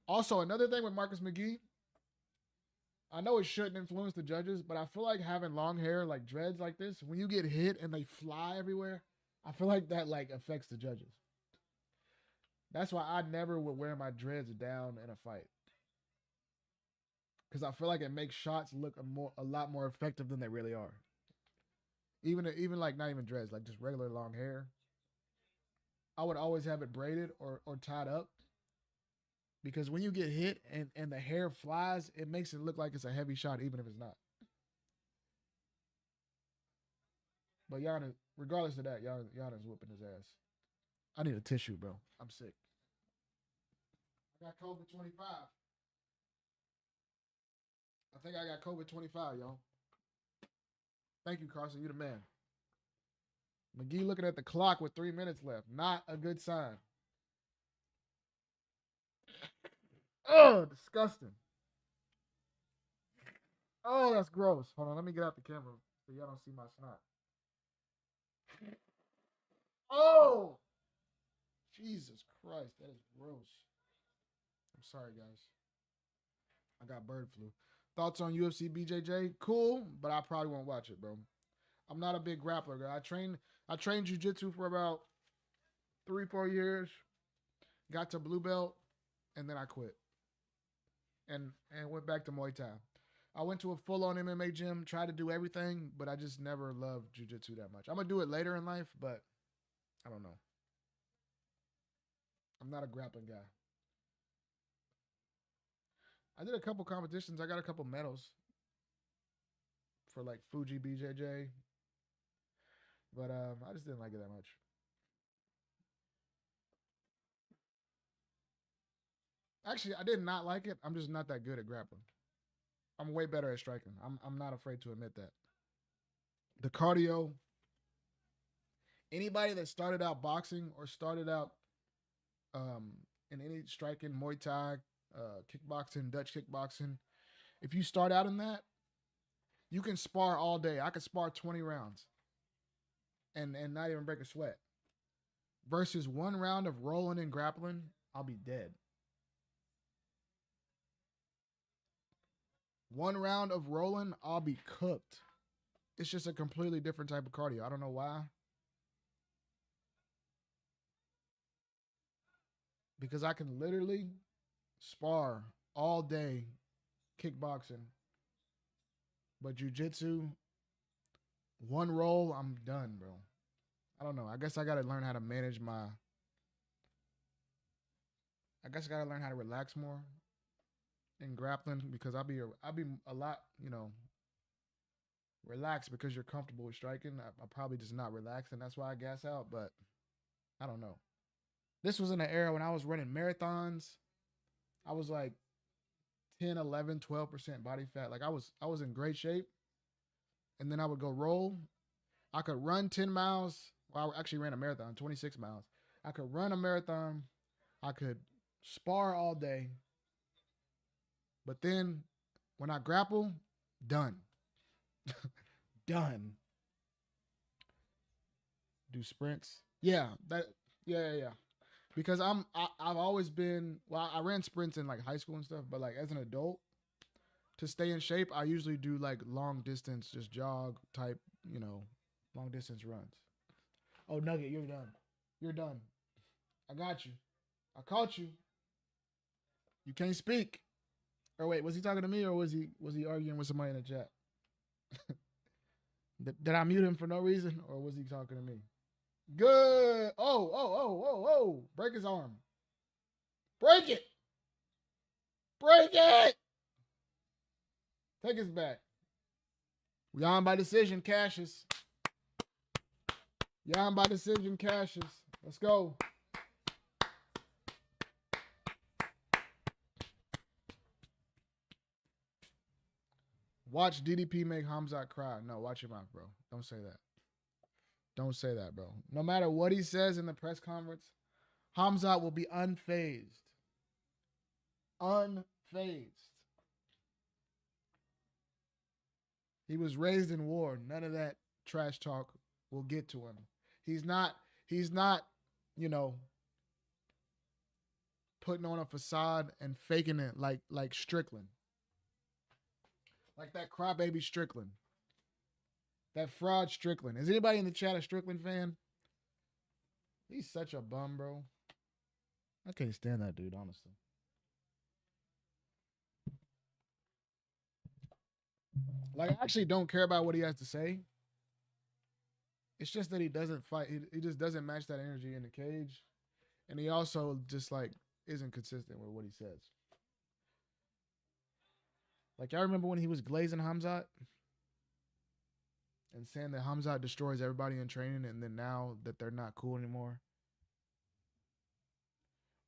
Also, another thing with Marcus McGee, I know it shouldn't influence the judges, but I feel like having long hair, like dreads like this, when you get hit and they fly everywhere, I feel like that like affects the judges. That's why I never would wear my dreads down in a fight. Because I feel like it makes shots look a lot more effective than they really are. Even like not even dreads, like just regular long hair. I would always have it braided or tied up. Because when you get hit and the hair flies, it makes it look like it's a heavy shot, even if it's not. But Giannis, regardless of that, Giannis whooping his ass. I need a tissue, bro. I'm sick. I got COVID 25. I think I got COVID 25, y'all. Thank you, Carson. You the man. McGee looking at the clock with 3 minutes left. Not a good sign. Oh, disgusting. Oh, that's gross. Hold on, let me get out the camera so y'all don't see my snot. Oh! Jesus Christ, that is gross. I'm sorry, guys. I got bird flu. Thoughts on UFC BJJ? Cool, but I probably won't watch it, bro. I'm not a big grappler guy. I trained jiu-jitsu for about 3-4 years. Got to blue belt, and then I quit. And went back to Muay Thai. I went to a full-on MMA gym, tried to do everything, but I just never loved jiu-jitsu that much. I'm going to do it later in life, but I don't know. I'm not a grappling guy. I did a couple competitions. I got a couple medals for like Fuji BJJ, but I just didn't like it that much. Actually, I did not like it. I'm just not that good at grappling. I'm way better at striking. I'm not afraid to admit that. The cardio. Anybody that started out boxing or started out in any striking, Muay Thai, kickboxing, Dutch kickboxing, if you start out in that, you can spar all day. I could spar 20 rounds and not even break a sweat. Versus 1 round of rolling and grappling, I'll be dead. 1 round of rolling, I'll be cooked. It's just a completely different type of cardio. I don't know why. Because I can literally spar all day kickboxing. But jiu-jitsu, 1 roll, I'm done, bro. I don't know. I guess I got to learn how to manage my... I guess I got to learn how to relax more in grappling because I'll be a lot, relaxed because you're comfortable with striking. I'm probably just not relaxed, and that's why I gas out, but I don't know. This was in an era when I was running marathons. I was like 10, 11, 12% body fat. Like I was in great shape. And then I would go roll. I could run 10 miles. Well, I actually ran a marathon, 26 miles. I could run a marathon. I could spar all day. But then when I grapple, done. Done. Do sprints. Yeah. Because I've always been, well, I ran sprints in like high school and stuff, but like as an adult, to stay in shape, I usually do like long distance, just jog type, long distance runs. Oh, Nugget, you're done. You're done. I got you. I caught you. You can't speak. Or wait, was he talking to me or was he arguing with somebody in the chat? Did I mute him for no reason, or was he talking to me? Good. Oh. Break his arm. Break it. Break it. Take his back. We on by decision, Cassius. You on by decision, Cassius. Let's go. Watch DDP make Hamzat cry. No, watch your mouth, bro. Don't say that. Don't say that, bro. No matter what he says in the press conference, Hamzat will be unfazed. Unfazed. He was raised in war. None of that trash talk will get to him. He's not, you know, putting on a facade and faking it like Strickland. Like that crybaby Strickland. That fraud Strickland. Is anybody in the chat a Strickland fan? He's such a bum, bro. I can't stand that dude, honestly. Like, I actually don't care about what he has to say. It's just that he doesn't fight. He just doesn't match that energy in the cage. And he also just, like, isn't consistent with what he says. Like, y'all remember when he was glazing Hamzat? And saying that Hamzat destroys everybody in training, and then now that they're not cool anymore?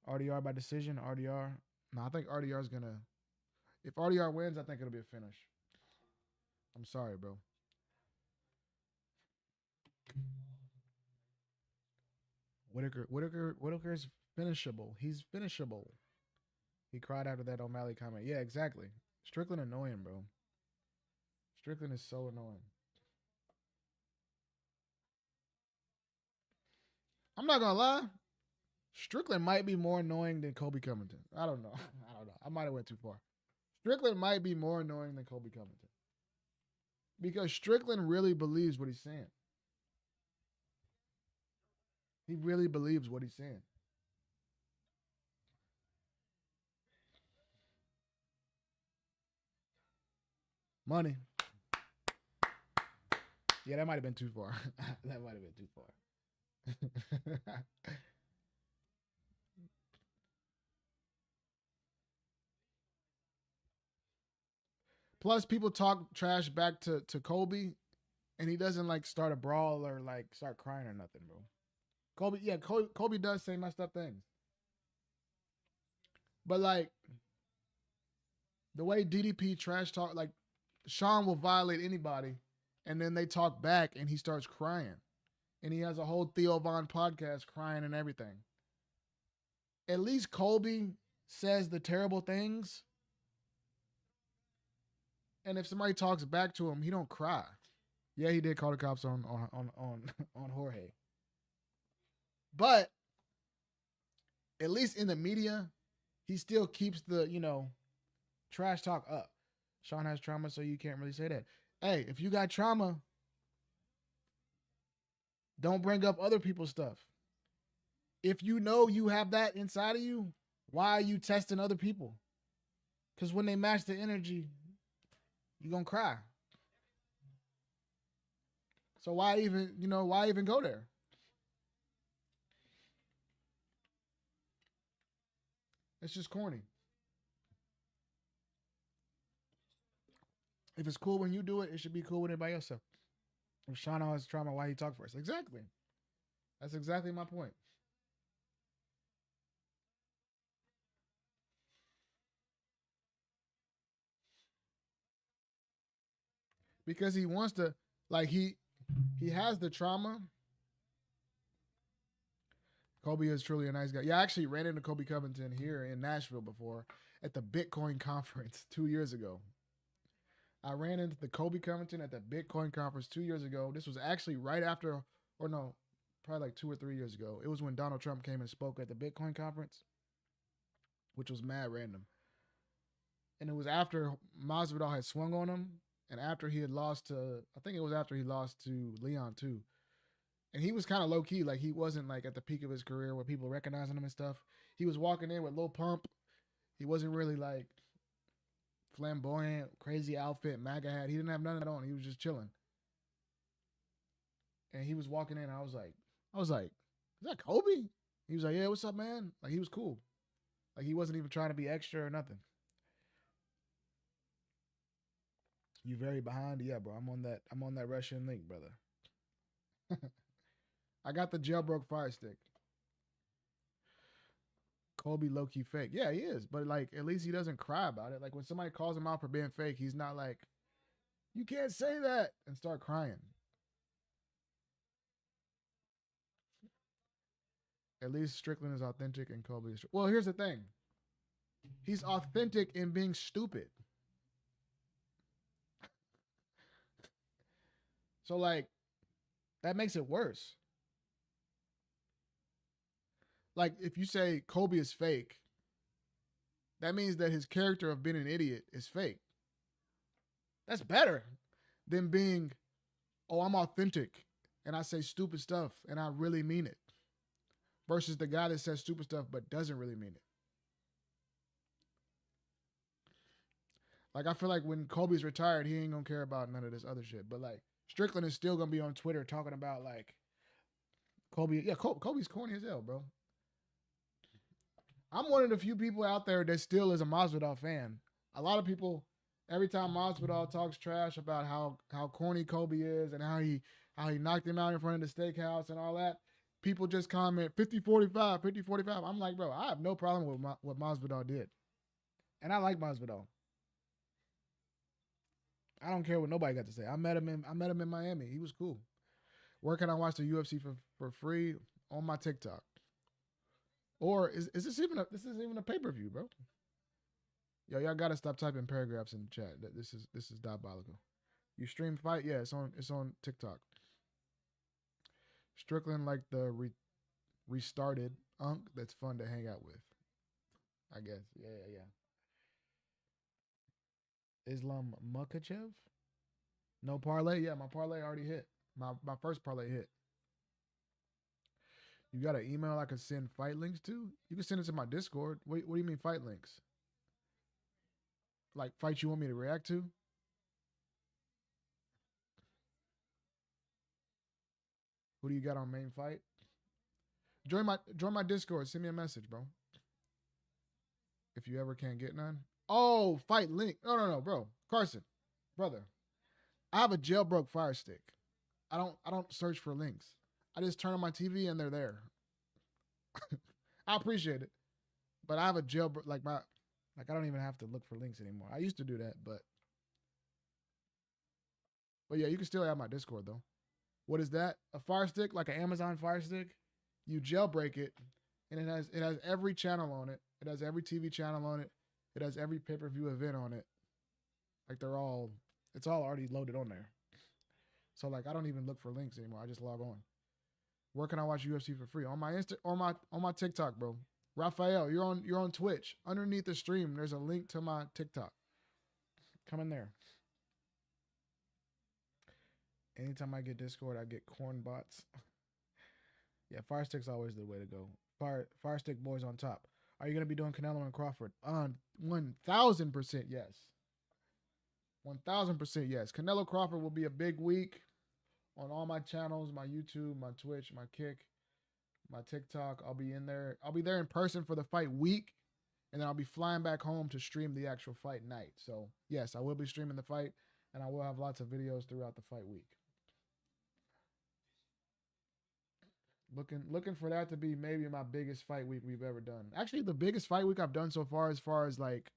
RDR by decision, RDR. No, I think RDR is going to... If RDR wins, I think it'll be a finish. I'm sorry, bro. Whittaker's finishable. He's finishable. He cried after that O'Malley comment. Yeah, exactly. Strickland annoying, bro. Strickland is so annoying. I'm not gonna lie. Strickland might be more annoying than Colby Covington. I don't know. I might have went too far. Strickland might be more annoying than Colby Covington. Because Strickland really believes what he's saying. He really believes what he's saying. Money. Yeah, that might have been too far. That might have been too far. Plus, people talk trash back to Colby, and he doesn't like start a brawl or like start crying or nothing, bro. Colby does say messed up things. But like the way DDP trash talk, like Sean will violate anybody, and then they talk back and he starts crying. And he has a whole Theo Von podcast crying and everything. At least Colby says the terrible things. And if somebody talks back to him, he don't cry. Yeah, he did call the cops on Jorge. But at least in the media, he still keeps the, trash talk up. Sean has trauma, so you can't really say that. Hey, if you got trauma, don't bring up other people's stuff. If you know you have that inside of you, why are you testing other people? Because when they match the energy, you're going to cry. So why even go there? It's just corny. If it's cool when you do it, it should be cool with everybody else. So if Sean has trauma, why he talk first? Exactly. That's exactly my point. Because he wants to, like, he has the trauma. Colby is truly a nice guy. Yeah, I actually ran into Colby Covington here in Nashville before at the Bitcoin conference 2 years ago. I ran into the Colby Covington at the Bitcoin conference 2 years ago. This was actually right after, or no, probably like 2 or 3 years ago. It was when Donald Trump came and spoke at the Bitcoin conference, which was mad random. And it was after Masvidal had swung on him, and after he had lost to, I think it was after he lost to Leon too. And he was kind of low key, like he wasn't like at the peak of his career where people recognizing him and stuff. He was walking in with Lil Pump. He wasn't really like flamboyant, crazy outfit, MAGA hat. He didn't have none of that on. He was just chilling. and he was walking in. I was like, is that Kobe? He was like, yeah, what's up, man? Like, he was cool. Like, he wasn't even trying to be extra or nothing. You very behind? Yeah, bro. I'm on that Russian link, brother. I got the jailbroke fire stick. Kobe low key fake. Yeah, he is. But like, at least he doesn't cry about it. Like, when somebody calls him out for being fake, he's not like, you can't say that, and start crying. At least Strickland is authentic and Kobe is. Well, here's the thing. He's authentic in being stupid. So like, that makes it worse. Like, if you say Kobe is fake, that means that his character of being an idiot is fake. That's better than being, oh, I'm authentic and I say stupid stuff and I really mean it. Versus the guy that says stupid stuff but doesn't really mean it. Like, I feel like when Kobe's retired, he ain't gonna care about none of this other shit. But like, Strickland is still gonna be on Twitter talking about like Kobe. Yeah, Kobe's corny as hell, bro. I'm one of the few people out there that still is a Masvidal fan. A lot of people, every time Masvidal talks trash about how corny Kobe is and how he knocked him out in front of the steakhouse and all that, people just comment 50-45, 50-45. I'm like, bro, I have no problem with what Masvidal did. And I like Masvidal. I don't care what nobody got to say. I met him in Miami. He was cool. Where can I watch the UFC for free? On my TikTok. Or is this even a pay-per-view, bro? Yo, y'all gotta stop typing paragraphs in the chat. This is diabolical. You stream fight? Yeah, it's on TikTok. Strickland like the restarted unk that's fun to hang out with. I guess. Yeah. Islam Makachev? No parlay? Yeah, my parlay already hit. My first parlay hit. You got an email I can send fight links to? You can send it to my Discord. What do you mean fight links? Like fights you want me to react to? Who do you got on main fight? Join my Discord. Send me a message, bro. If you ever can't get none. Oh, fight link. No, bro. Carson, brother. I have a jailbroke fire stick. I don't search for links. I just turn on my TV and they're there. I appreciate it. But I have a jailbroke I don't even have to look for links anymore. I used to do that, but yeah, you can still have my Discord though. What is that? A fire stick, like an Amazon fire stick? You jailbreak it, and it has every channel on it. It has every TV channel on it. It has every pay-per-view event on it. Like it's all already loaded on there. So like I don't even look for links anymore. I just log on. Where can I watch UFC for free? On my on my TikTok, bro. Raphael, you're on Twitch. Underneath the stream, there's a link to my TikTok. Come in there. Anytime I get Discord, I get corn bots. Yeah, Fire Stick's always the way to go. Fire Stick boys on top. Are you gonna be doing Canelo and Crawford? 1,000% yes. 1,000% yes. Canelo Crawford will be a big week on all my channels, my YouTube, my Twitch, my Kick, my TikTok. I'll be in there. I'll be there in person for the fight week, and then I'll be flying back home to stream the actual fight night. So yes, I will be streaming the fight, and I will have lots of videos throughout the fight week. Looking for that to be maybe my biggest fight week we've ever done. Actually, the biggest fight week I've done so far as like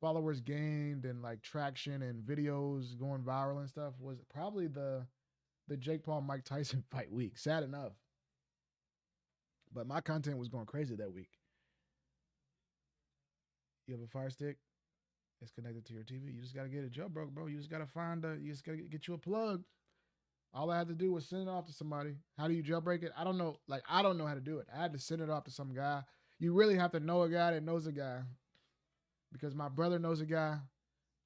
followers gained and like traction and videos going viral and stuff was probably the Jake Paul Mike Tyson fight week. Sad enough. But my content was going crazy that week. You have a fire stick? It's connected to your TV. You just got to get it jailbroke, bro. You just got to get you a plug. All I had to do was send it off to somebody. How do you jailbreak it? I don't know. Like, I don't know how to do it. I had to send it off to some guy. You really have to know a guy that knows a guy. Because my brother knows a guy.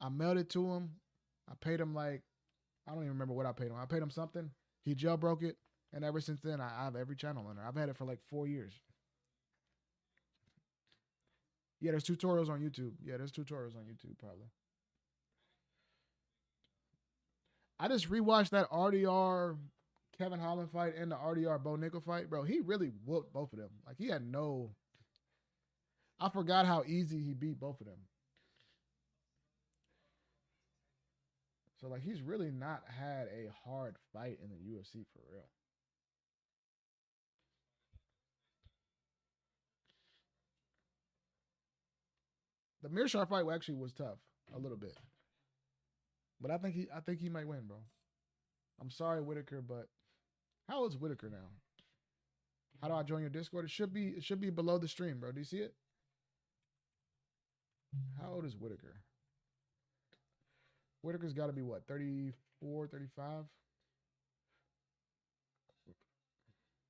I mailed it to him. I paid him like, I don't even remember what I paid him. I paid him something. He jailbroke it. And ever since then, I have every channel on there. I've had it for like 4 years. Yeah, there's tutorials on YouTube. Probably. I just rewatched that RDR Kevin Holland fight and the RDR Bo Nickel fight, bro, he really whooped both of them. Like, he had no... I forgot how easy he beat both of them. So, like, he's really not had a hard fight in the UFC for real. The Mearshart fight actually was tough a little bit, but I think he might win, bro. I'm sorry, Whittaker, but how old is Whittaker now? How do I join your Discord? It should be below the stream, bro. Do you see it? How old is Whittaker? Whittaker's got to be what, 34, 35?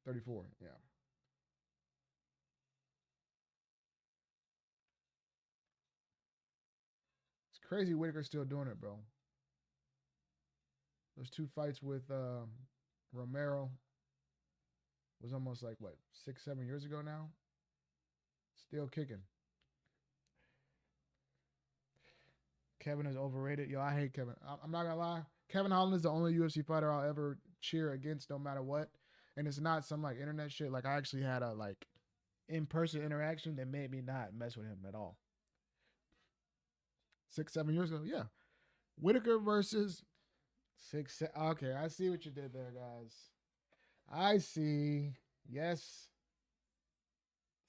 34, yeah. It's crazy Whittaker's still doing it, bro. Those 2 fights with Romero was almost like, what, 6, 7 years ago now? Still kicking. Kevin is overrated. Yo, I hate Kevin. I'm not going to lie. Kevin Holland is the only UFC fighter I'll ever cheer against no matter what. And it's not some like internet shit. Like, I actually had a like in-person interaction that made me not mess with him at all. 6, 7 years ago, yeah. Whittaker versus 6. Okay, I see what you did there, guys. I see. Yes.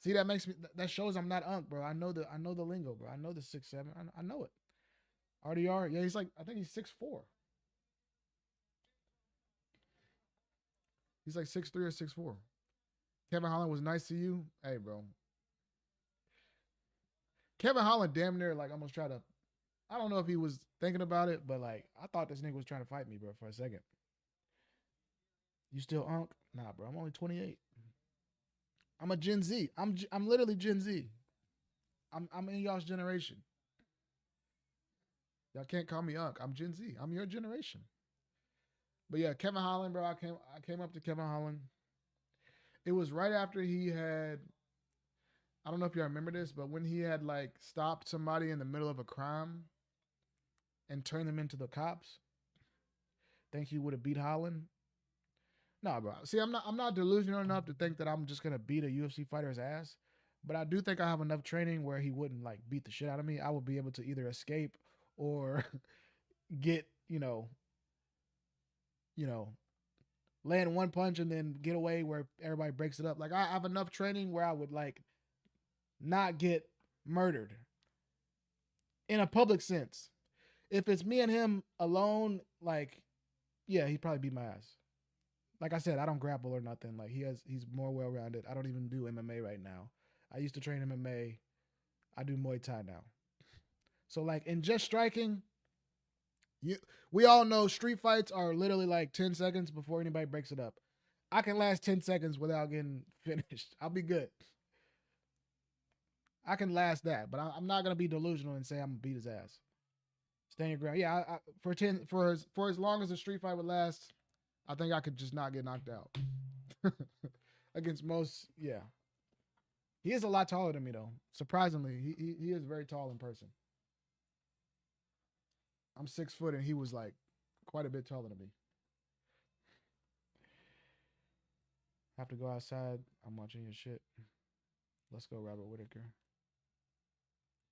See, that makes me. That shows I'm not unk, bro. I know the lingo, bro. I know the 6'7". I know it. RDR, yeah, he's like, I think he's 6'4". He's like 6'3" or 6'4". Kevin Holland was nice to you, hey, bro. Kevin Holland damn near like almost tried to. I don't know if he was thinking about it, but like I thought this nigga was trying to fight me, bro, for a second. You still unk? Nah, bro. I'm only 28. I'm a Gen Z. I'm literally Gen Z. I'm in y'all's generation. Y'all can't call me unk. I'm Gen Z. I'm your generation. But yeah, Kevin Holland, bro. I came up to Kevin Holland. It was right after he had. I don't know if y'all remember this, but when he had like stopped somebody in the middle of a crime and turned them into the cops, think he would have beat Holland? No, bro. See, I'm not delusional enough to think that I'm just gonna beat a UFC fighter's ass. But I do think I have enough training where he wouldn't like beat the shit out of me. I would be able to either escape or get, land one punch and then get away where everybody breaks it up. Like I have enough training where I would like not get murdered in a public sense. If it's me and him alone, like, yeah, he'd probably beat my ass. Like I said, I don't grapple or nothing. Like he's more well-rounded. I don't even do MMA right now. I used to train MMA. I do Muay Thai now. So like in just striking, we all know street fights are literally like 10 seconds before anybody breaks it up. I can last 10 seconds without getting finished. I'll be good. I can last that, but I'm not gonna be delusional and say I'm gonna beat his ass. Stand your ground. Yeah, for as long as the street fight would last, I think I could just not get knocked out. Against most, yeah. He is a lot taller than me though. Surprisingly, he is very tall in person. I'm 6 foot and he was like quite a bit taller than me. Have to go outside. I'm watching your shit. Let's go, Robert Whittaker.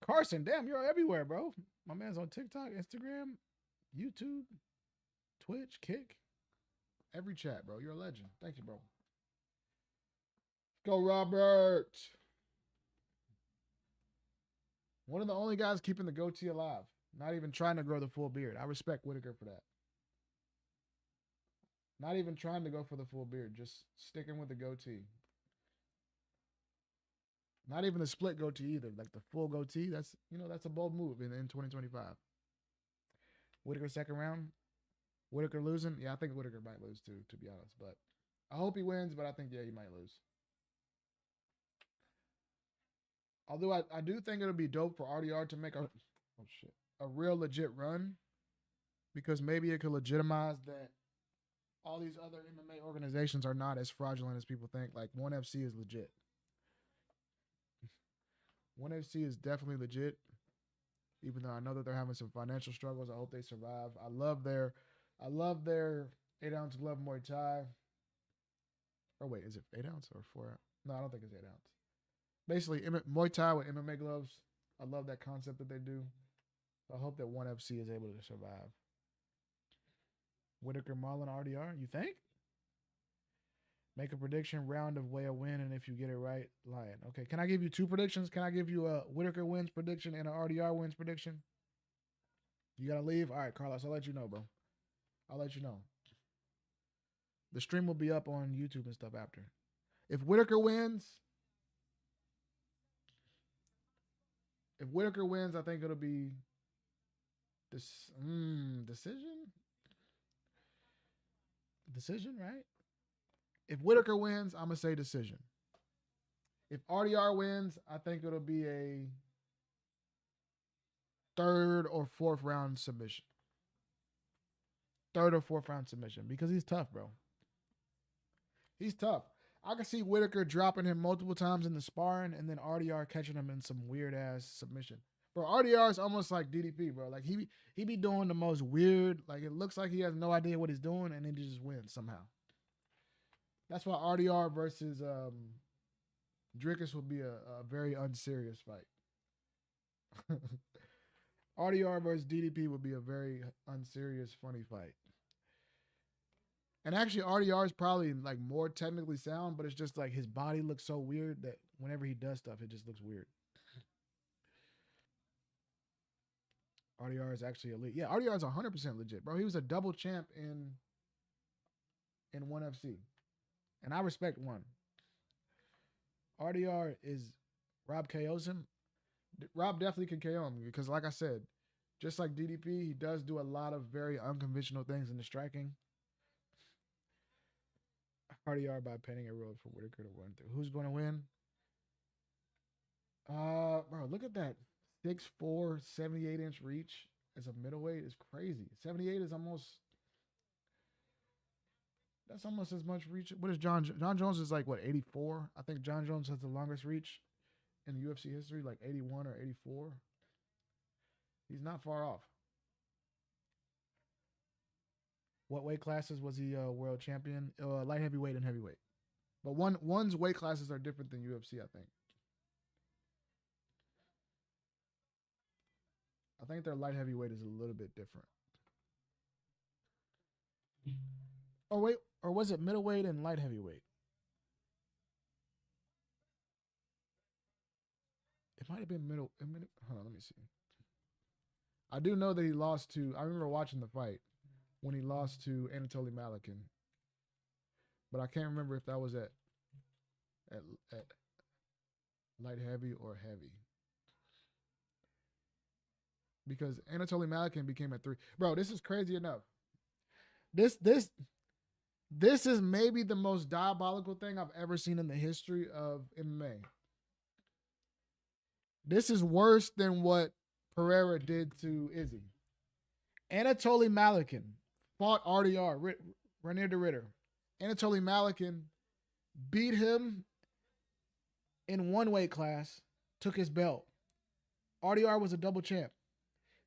Carson, damn, you're everywhere, bro. My man's on TikTok, Instagram, YouTube, Twitch, Kick. Every chat, bro. You're a legend. Thank you, bro. Go, Robert. One of the only guys keeping the goatee alive. Not even trying to grow the full beard. I respect Whittaker for that. Not even trying to go for the full beard. Just sticking with the goatee. Not even a split goatee either. Like the full goatee. That's a bold move in 2025. Whittaker second round. Whittaker losing. Yeah, I think Whittaker might lose too, to be honest. But I hope he wins, but I think, yeah, he might lose. Although I do think it'll be dope for RDR to make a real legit run, because maybe it could legitimize that all these other MMA organizations are not as fraudulent as people think. Like ONE FC is legit. ONE FC is definitely legit, even though I know that they're having some financial struggles. I hope they survive. I love their 8-ounce glove Muay Thai. Or wait, is it 8 ounce or 4 ounce? No, I don't think it's 8 ounce. Basically, Muay Thai with MMA gloves. I love that concept that they do. I hope that ONE FC is able to survive. Whittaker, Marlon, RDR. You think? Make a prediction, round of way a win, and if you get it right, Lion. Okay, can I give you 2 predictions? Can I give you a Whittaker wins prediction and an RDR wins prediction? You gotta leave? All right, Carlos, I'll let you know, bro. I'll let you know. The stream will be up on YouTube and stuff after. If Whittaker wins, I think it'll be this decision. Decision, right? If Whittaker wins, I'm gonna say decision. If RDR wins, I think it'll be a 3rd or 4th round submission. 3rd or 4th round submission because he's tough, bro. He's tough. I can see Whittaker dropping him multiple times in the sparring and then RDR catching him in some weird ass submission. Bro, RDR is almost like DDP, bro. Like he be doing the most weird, like it looks like he has no idea what he's doing and then he just wins somehow. That's why RDR versus Drickus would be a very unserious fight. RDR versus DDP would be a very unserious, funny fight. And actually, RDR is probably like more technically sound, but it's just like his body looks so weird that whenever he does stuff, it just looks weird. RDR is actually elite. Yeah, RDR is 100% legit, bro. He was a double champ in ONE FC. And I respect ONE. RDR is Rob KOs him. Rob definitely can KO him because, like I said, just like DDP, he does do a lot of very unconventional things in the striking. RDR by penning a road for Whittaker to run through. Who's going to win? Bro, look at that 6'4", 78-inch reach as a middleweight is crazy. 78 is almost. That's almost as much reach. What is John Jones is like what 84? I think John Jones has the longest reach in UFC history, like 81 or 84. He's not far off. What weight classes was he world champion? Light heavyweight and heavyweight. But one's weight classes are different than UFC, I think. I think their light heavyweight is a little bit different. Oh wait, or was it middleweight and light heavyweight? It might have been middle. Hold on, let me see. I do know that he lost to. I remember watching the fight when he lost to Anatoly Malikin, but I can't remember if that was at light heavy or heavy. Because Anatoly Malikin became a 3. Bro, this is crazy enough. This is maybe the most diabolical thing I've ever seen in the history of MMA. This is worse than what Pereira did to Izzy. Anatoly Malikin fought RDR, Ranier de Ritter. Anatoly Malikin beat him in one weight class, took his belt. RDR was a double champ.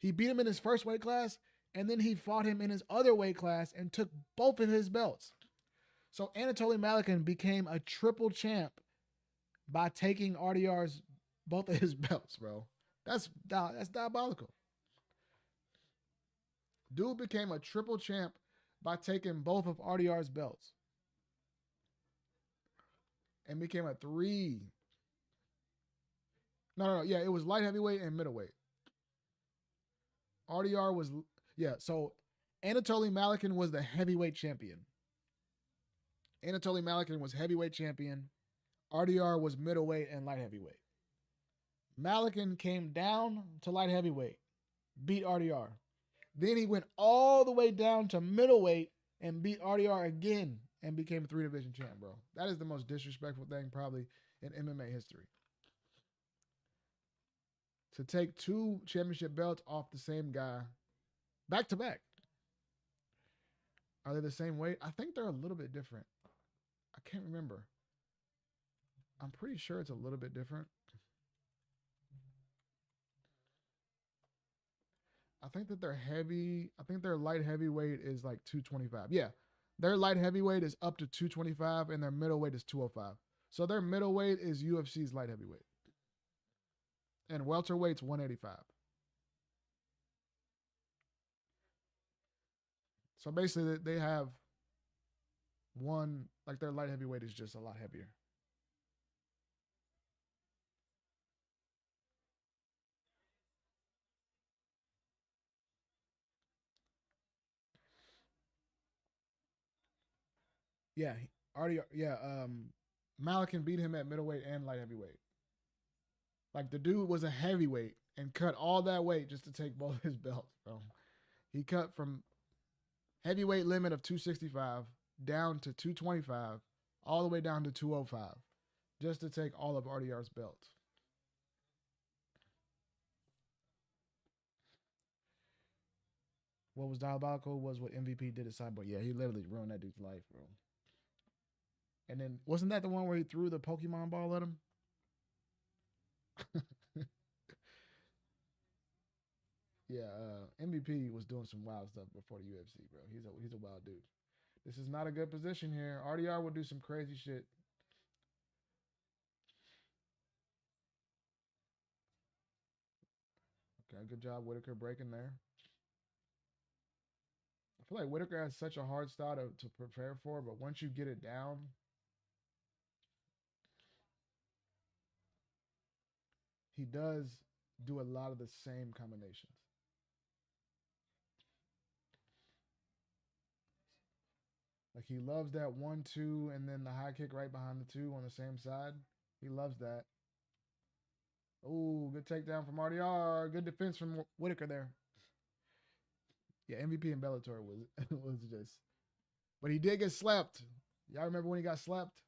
He beat him in his first weight class, and then he fought him in his other weight class and took both of his belts. So Anatoly Malikin became a triple champ by taking RDR's both of his belts, bro. That's diabolical. Dude became a triple champ by taking both of RDR's belts. And became a 3. No. Yeah, it was light heavyweight and middleweight. RDR was, yeah, so Anatoly Malikin was the heavyweight champion. Anatoly Malikin was heavyweight champion. RDR was middleweight and light heavyweight. Malikin came down to light heavyweight, beat RDR. Then he went all the way down to middleweight and beat RDR again and became a 3-division champ, bro. That is the most disrespectful thing probably in MMA history. To take 2 championship belts off the same guy back to back. Are they the same weight? I think they're a little bit different. I can't remember. I'm pretty sure it's a little bit different. I think that they're heavy. I think their light heavyweight is like 225. Yeah. Their light heavyweight is up to 225 and their middleweight is 205. So their middleweight is UFC's light heavyweight. And welterweight's 185. So basically, they have one, like their light heavyweight is just a lot heavier. Yeah, already. Yeah, Malik can beat him at middleweight and light heavyweight. Like the dude was a heavyweight and cut all that weight just to take both his belts, bro. He cut from heavyweight limit of 265 down to 225, all the way down to 205, just to take all of RDR's belts. What was diabolical was what MVP did at Cyborg. Yeah, he literally ruined that dude's life, bro. And then wasn't that the one where he threw the Pokemon ball at him? Yeah, MVP was doing some wild stuff before the UFC, bro. He's a wild dude. This is not a good position here. RDR will do some crazy shit. Okay, good job, Whittaker, breaking there. I feel like Whittaker has such a hard style to prepare for, but once you get it down, he does do a lot of the same combinations. Like he loves that 1-2 and then the high kick right behind the two on the same side. He loves that. Oh, good takedown from RDR. Good defense from Whittaker there. Yeah, MVP in Bellator was was just, but he did get slapped. Y'all remember when he got slapped?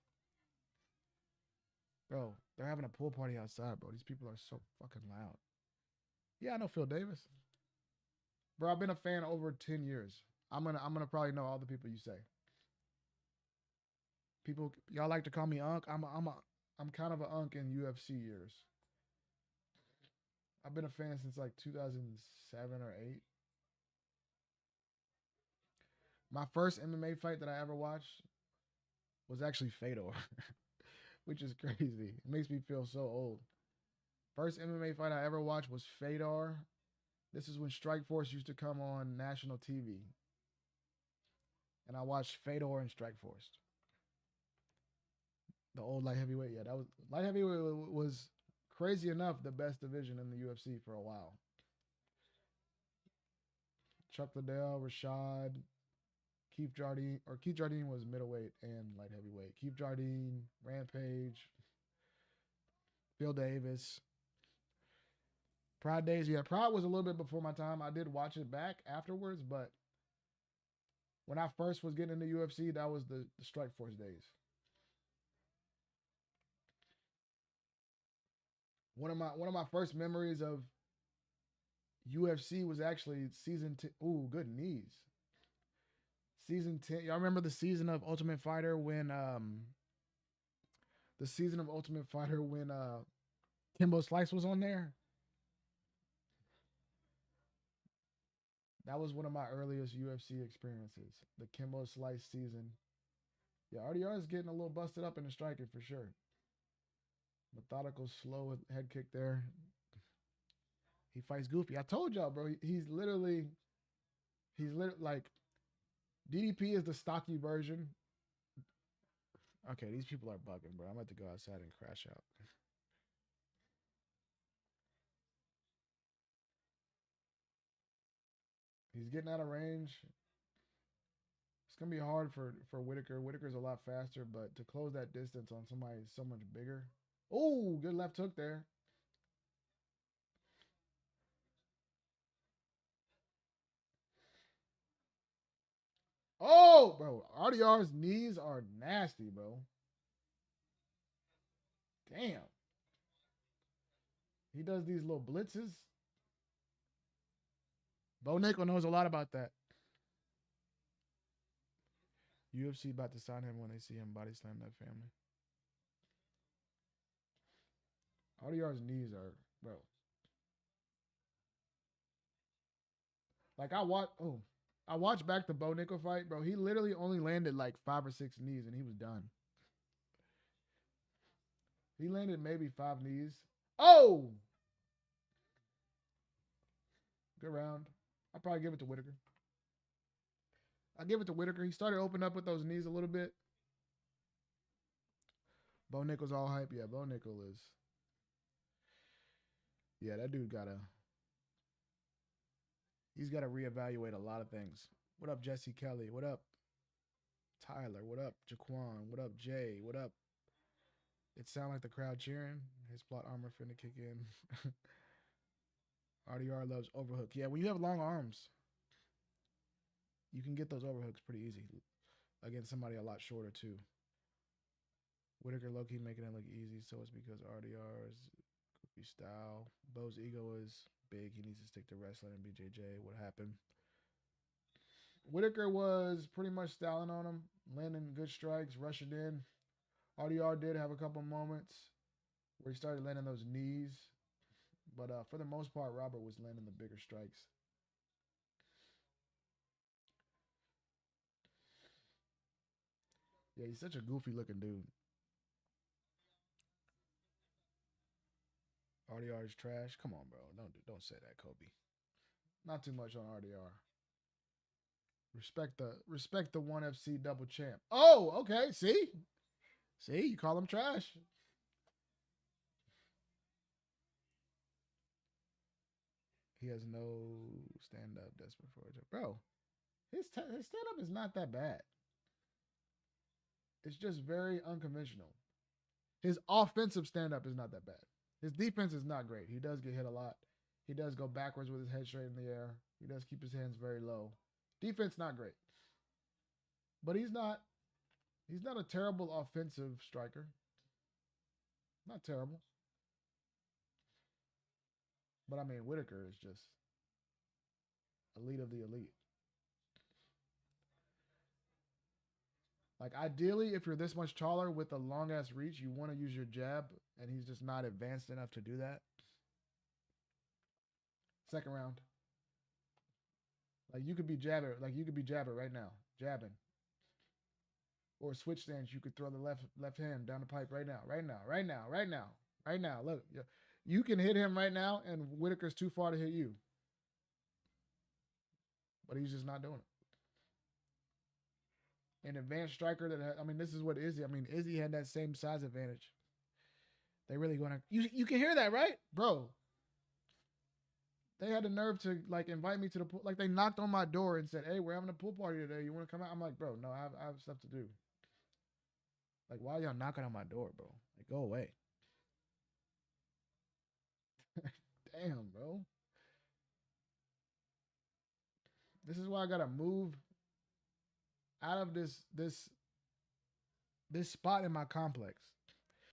Bro, they're having a pool party outside, bro. These people are so fucking loud. Yeah, I know Phil Davis. Bro, I've been a fan over 10 years. I'm gonna probably know all the people you say. People, y'all like to call me Unc. I'm kind of an Unc in UFC years. I've been a fan since like 2007 or 8. My first MMA fight that I ever watched was actually Fedor, which is crazy. It makes me feel so old. First MMA fight I ever watched was Fedor. This is when Strikeforce used to come on national TV. And I watched Fedor and Strikeforce. The old light heavyweight, yeah, that was light heavyweight was crazy enough the best division in the UFC for a while. Chuck Liddell, Rashad, Keith Jardine was middleweight and light heavyweight. Keith Jardine, Rampage, Phil Davis. Pride days, yeah, Pride was a little bit before my time. I did watch it back afterwards, but when I first was getting into UFC, that was the Strikeforce days. One of my first memories of UFC was actually season 10. Ooh, good knees. Season 10. Y'all remember the season of Ultimate Fighter when Kimbo Slice was on there? That was one of my earliest UFC experiences. The Kimbo Slice season. Yeah, RDR is getting a little busted up in the striking for sure. Methodical, slow head kick there. He fights Goofy. I told y'all, bro. He's literally like DDP is the stocky version. Okay, these people are bugging, bro. I'm about to go outside and crash out. He's getting out of range. It's gonna be hard for Whittaker. Whittaker's a lot faster, but to close that distance on somebody so much bigger. Oh, good left hook there. Oh, bro. RDR's knees are nasty, bro. Damn. He does these little blitzes. Bo Nickel knows a lot about that. UFC about to sign him when they see him body slam that family. RDR's knees are, bro. Like I I watched back the Bo Nickel fight, bro. He literally only landed like 5 or 6 knees and he was done. He landed maybe 5 knees. Oh! Good round. I'll probably give it to Whittaker. I give it to Whittaker. He started opening up with those knees a little bit. Bo Nickel's all hype. Yeah, Bo Nickel is. Yeah, that dude he's got to reevaluate a lot of things. What up, Jesse Kelly? What up, Tyler? What up, Jaquan? What up, Jay? What up? It sound like the crowd cheering. His plot armor finna kick in. RDR loves overhook. Yeah, when you have long arms, you can get those overhooks pretty easy against somebody a lot shorter too. Whittaker low-key making it look easy, so it's because RDR's goofy style. Bo's ego is big. He needs to stick to wrestling and BJJ. What happened? Whittaker was pretty much styling on him, landing good strikes, rushing in. RDR did have a couple moments where he started landing those knees. But for the most part, Robert was landing the bigger strikes. Yeah, he's such a goofy looking dude. RDR is trash. Come on, bro. Don't say that, Kobe. Not too much on RDR. Respect the 1FC double champ. Oh, okay. See? You call him trash. He has no stand-up desperate for it. Bro, his stand-up is not that bad. It's just very unconventional. His offensive stand-up is not that bad. His defense is not great. He does get hit a lot. He does go backwards with his head straight in the air. He does keep his hands very low. Defense not great. But he's not a terrible offensive striker. Not terrible. But I mean, Whittaker is just elite of the elite. Like, ideally, if you're this much taller with a long-ass reach, you want to use your jab, and he's just not advanced enough to do that. Second round. Like, you could be jabbing. Like, you could be jabbing right now. Jabbing. Or switch stance. You could throw the left hand down the pipe right now. Right now. Right now. Right now. Right now. Look. You can hit him right now, and Whittaker's too far to hit you. But he's just not doing it. An advanced striker that this is what Izzy. Izzy had that same size advantage. They really going to. You can hear that, right, bro? They had the nerve to like invite me to the pool. Like, they knocked on my door and said, "Hey, we're having a pool party today. You want to come out?" I'm like, "Bro, no, I have stuff to do." Like, why y'all knocking on my door, bro? Like, go away. Damn, bro. This is why I gotta move out of this spot in my complex,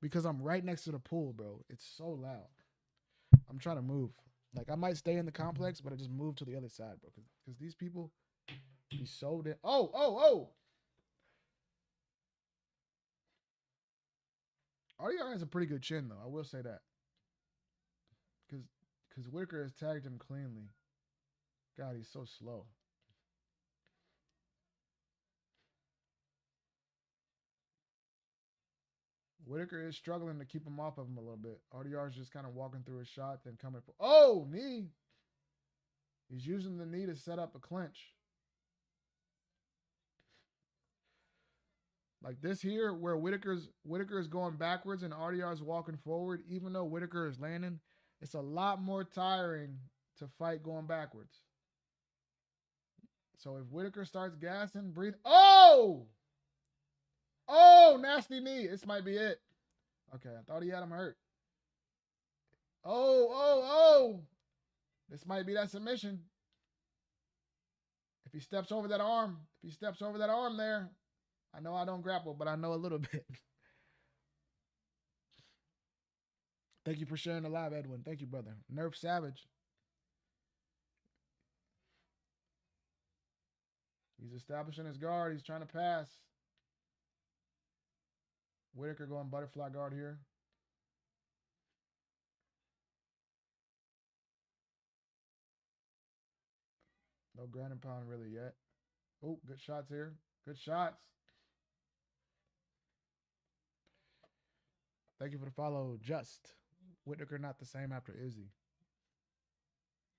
because I'm right next to the pool, bro. It's so loud. I'm trying to move. Like, I might stay in the complex, but I just move to the other side, bro. Because these people be so dead. Oh! RDR has a pretty good chin, though. I will say that. Because Whittaker has tagged him cleanly. God, he's so slow. Whittaker is struggling to keep him off of him a little bit. RDR is just kind of walking through his shot, then coming for... Oh, knee! He's using the knee to set up a clinch. Like this here, where Whittaker is going backwards and RDR is walking forward, even though Whittaker is landing, it's a lot more tiring to fight going backwards. So if Whittaker starts gassing, breathe... Oh! Oh, nasty knee. This might be it. Okay, I thought he had him hurt. Oh. This might be that submission. If he steps over that arm there. I know I don't grapple, but I know a little bit. Thank you for sharing the live, Edwin. Thank you, brother. Nerf Savage. He's establishing his guard. He's trying to pass. Whittaker going butterfly guard here. No ground and pound really yet. Oh, good shots here. Good shots. Thank you for the follow. Just Whittaker not the same after Izzy.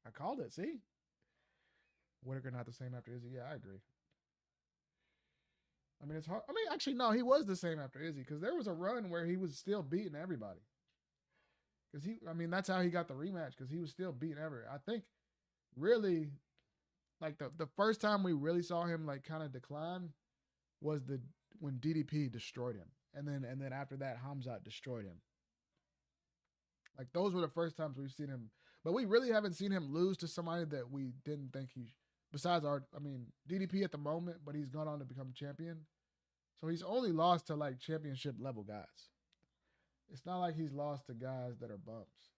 I called it. See, Whittaker not the same after Izzy. Yeah, I agree. I mean, it's hard. I mean, actually, no, he was the same after Izzy because there was a run where he was still beating everybody. Because I mean, that's how he got the rematch because he was still beating everybody. I think really, like the first time we really saw him like kind of decline was when DDP destroyed him, and then after that, Hamzat destroyed him. Like those were the first times we've seen him, but we really haven't seen him lose to somebody that we didn't think he. Besides I mean, DDP at the moment, but he's gone on to become champion, so he's only lost to like championship level guys. It's not like he's lost to guys that are bumps.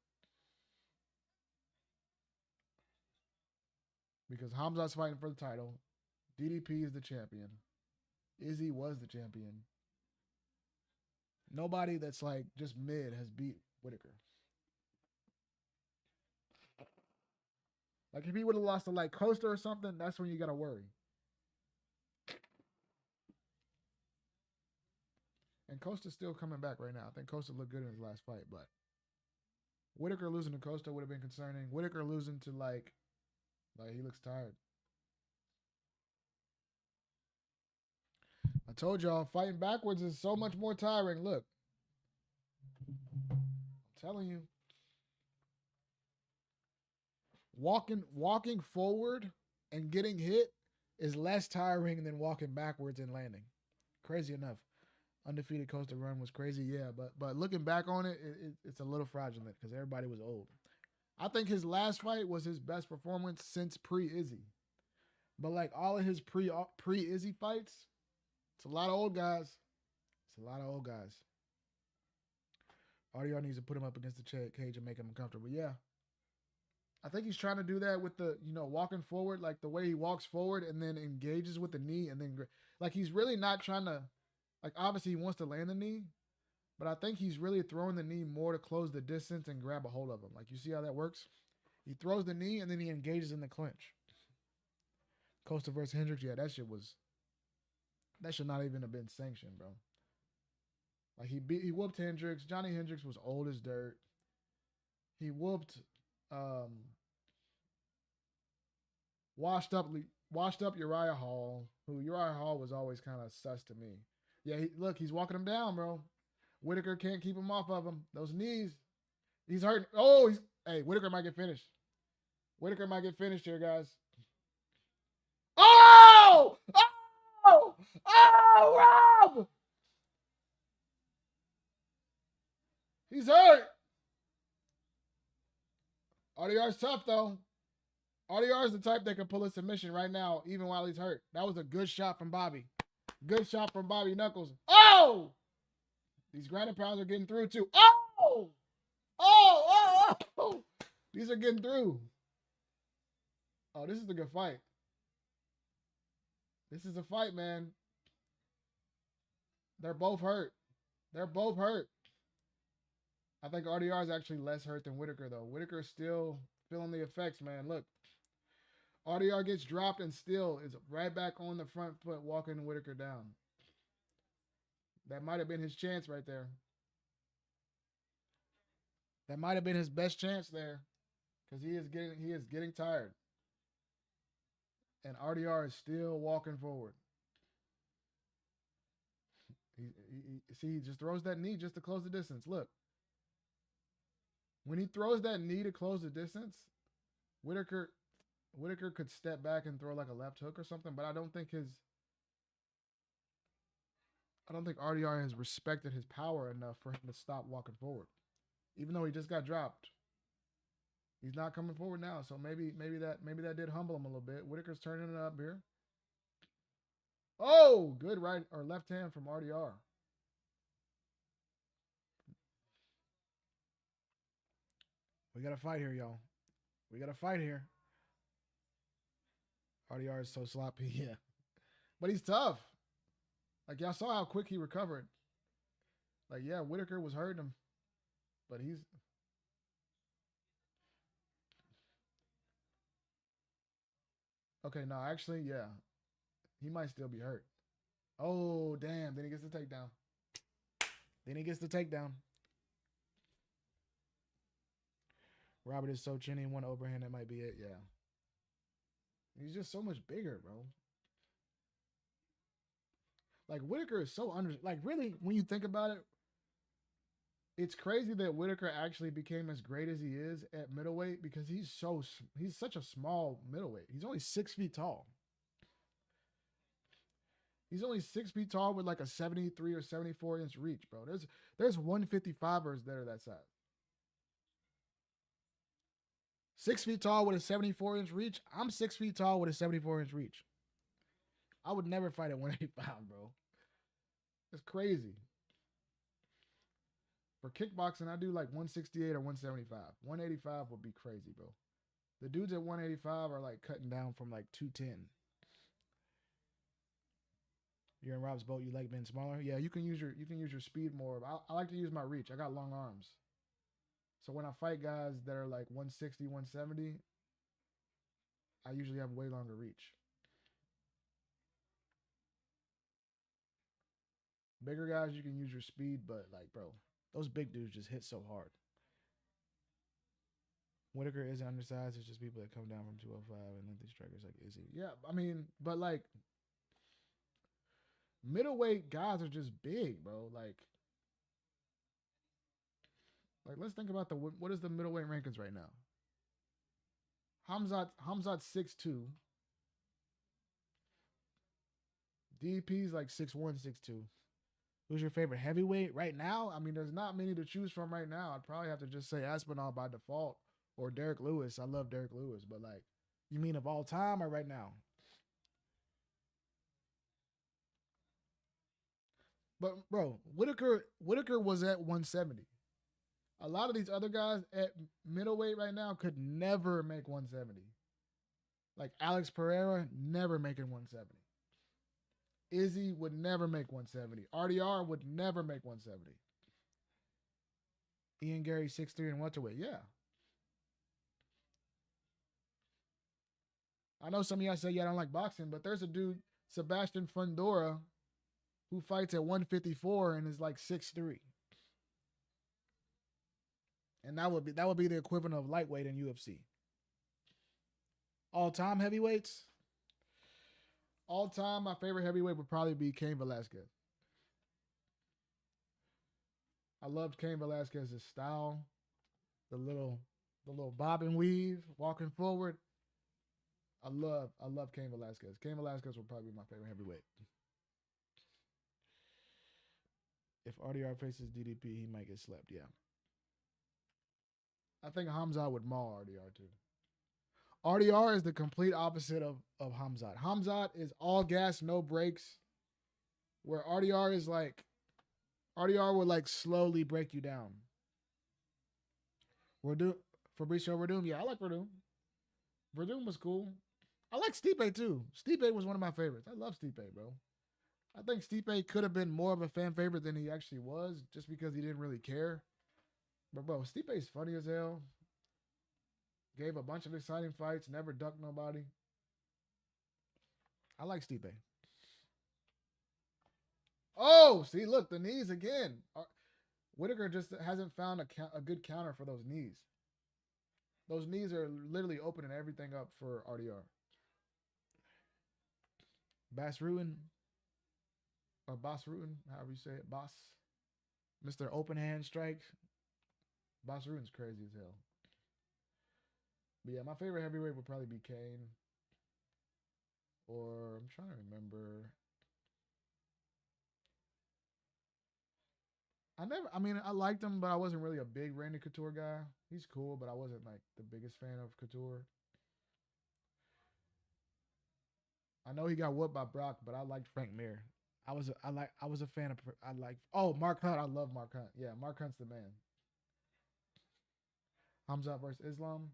Because Hamzat's fighting for the title, DDP is the champion, Izzy was the champion. Nobody that's like just mid has beat Whittaker. Like if he would have lost to like Costa or something, that's when you gotta worry. And Costa's still coming back right now. I think Costa looked good in his last fight, but Whittaker losing to Costa would have been concerning. Whittaker losing to like he looks tired. I told y'all fighting backwards is so much more tiring. Look, I'm telling you. Walking forward and getting hit is less tiring than walking backwards and landing. Crazy enough. Undefeated Costa run was crazy, yeah, but looking back on it, it's a little fraudulent because everybody was old. I think his last fight was his best performance since pre-Izzy. But like all of his pre-Izzy fights, it's a lot of old guys. It's a lot of old guys. RDR needs to put him up against the cage and make him uncomfortable. Yeah. I think he's trying to do that with the, walking forward, like the way he walks forward and then engages with the knee and then, like he's really not trying to, like obviously he wants to land the knee, but I think he's really throwing the knee more to close the distance and grab a hold of him. Like you see how that works? He throws the knee and then he engages in the clinch. Costa versus Hendricks, yeah, that should not even have been sanctioned, bro. Like he whooped Hendricks. Johnny Hendricks was old as dirt. He whooped washed up Uriah Hall, who Uriah Hall was always kind of sus to me. Yeah, look, he's walking him down, bro. Whittaker can't keep him off of him. Those knees. He's hurt. Oh, hey, Whittaker might get finished. Whittaker might get finished here, guys. Oh! Oh! Oh, Rob! He's hurt. RDR's tough, though. RDR is the type that can pull a submission right now, even while he's hurt. That was a good shot from Bobby. Good shot from Bobby Knuckles. Oh! These grounded pounds are getting through, too. Oh! Oh! These are getting through. Oh, this is a good fight. This is a fight, man. They're both hurt. They're both hurt. I think RDR is actually less hurt than Whittaker, though. Whittaker's still feeling the effects, man. Look. RDR gets dropped and still is right back on the front foot walking Whittaker down. That might have been his chance right there. That might have been his best chance there. Because he is getting tired. And RDR is still walking forward. He just throws that knee just to close the distance. Look. When he throws that knee to close the distance, Whittaker could step back and throw like a left hook or something, but I don't think RDR has respected his power enough for him to stop walking forward. Even though he just got dropped. He's not coming forward now, so maybe that did humble him a little bit. Whittaker's turning it up here. Oh, good right or left hand from RDR. We got to fight here, y'all. We got to fight here. RDR is so sloppy, yeah. But he's tough. Like, y'all saw how quick he recovered. Like, yeah, Whittaker was hurting him. But he's... Okay, no, actually, yeah. He might still be hurt. Oh, damn. Then he gets the takedown. Robert is so chinny. One overhand, that might be it. Yeah. He's just so much bigger, bro. Like, Whittaker is so under. Like, really, when you think about it, it's crazy that Whittaker actually became as great as he is at middleweight because he's such a small middleweight. He's only 6 feet tall. He's only 6 feet tall with like a 73 or 74-inch reach, bro. There's 155ers that are that size. 6 feet tall with a 74-inch reach. I'm 6 feet tall with a 74-inch reach. I would never fight at 185, bro. It's crazy. For kickboxing, I do like 168 or 175. 185 would be crazy, bro. The dudes at 185 are like cutting down from like 210. You're in Rob's boat. You like being smaller? Yeah, you can use your speed more. I like to use my reach. I got long arms. So when I fight guys that are like 160, 170, I usually have way longer reach. Bigger guys, you can use your speed, but like, bro, those big dudes just hit so hard. Whittaker isn't undersized. It's just people that come down from 205 and lengthy strikers like Izzy. Yeah, I mean, but like, middleweight guys are just big, bro. Like let's think about what is the middleweight rankings right now? Hamzat 6'2". DP's like 6'1", 6'2". Who's your favorite heavyweight right now? I mean, there's not many to choose from right now. I'd probably have to just say Aspinall by default or Derek Lewis. I love Derek Lewis, but like, you mean of all time or right now? But bro, Whittaker was at 170. A lot of these other guys at middleweight right now could never make 170. Like Alex Pereira, never making 170. Izzy would never make 170. RDR would never make 170. Ian Gary 6'3" and welterweight. Yeah. I know some of y'all say, yeah, I don't like boxing, but there's a dude, Sebastian Fundora, who fights at 154 and is like 6'3". And that would be the equivalent of lightweight in UFC. All-time heavyweights? All-time, my favorite heavyweight would probably be Cain Velasquez. I loved Cain Velasquez's style, the little bob and weave, walking forward. I love Cain Velasquez. Cain Velasquez would probably be my favorite heavyweight. If RDR faces DDP, he might get slept. Yeah. I think Hamzat would maul RDR too. RDR is the complete opposite of Hamzat. Hamzat is all gas, no brakes. Where RDR is like, RDR would like slowly break you down. Fabricio Verdum. Yeah, I like Verdum. Verdum was cool. I like Stipe too. Stipe was one of my favorites. I love Stipe, bro. I think Stipe could have been more of a fan favorite than he actually was just because he didn't really care. But, bro, Stipe's funny as hell. Gave a bunch of exciting fights. Never ducked nobody. I like Stipe. Oh, see, look, the knees again. Whittaker just hasn't found a good counter for those knees. Those knees are literally opening everything up for RDR. Bass Ruin. Or Boss Ruin, however you say it. Boss. Mr. Open Hand Strike. Boss Ruin's crazy as hell. But yeah, my favorite heavyweight would probably be Cain. Or I'm trying to remember. I liked him, but I wasn't really a big Randy Couture guy. He's cool, but I wasn't like the biggest fan of Couture. I know he got whooped by Brock, but I liked Frank Mir. I was a fan of Mark Hunt. I love Mark Hunt. Yeah, Mark Hunt's the man. Hamzat versus Islam.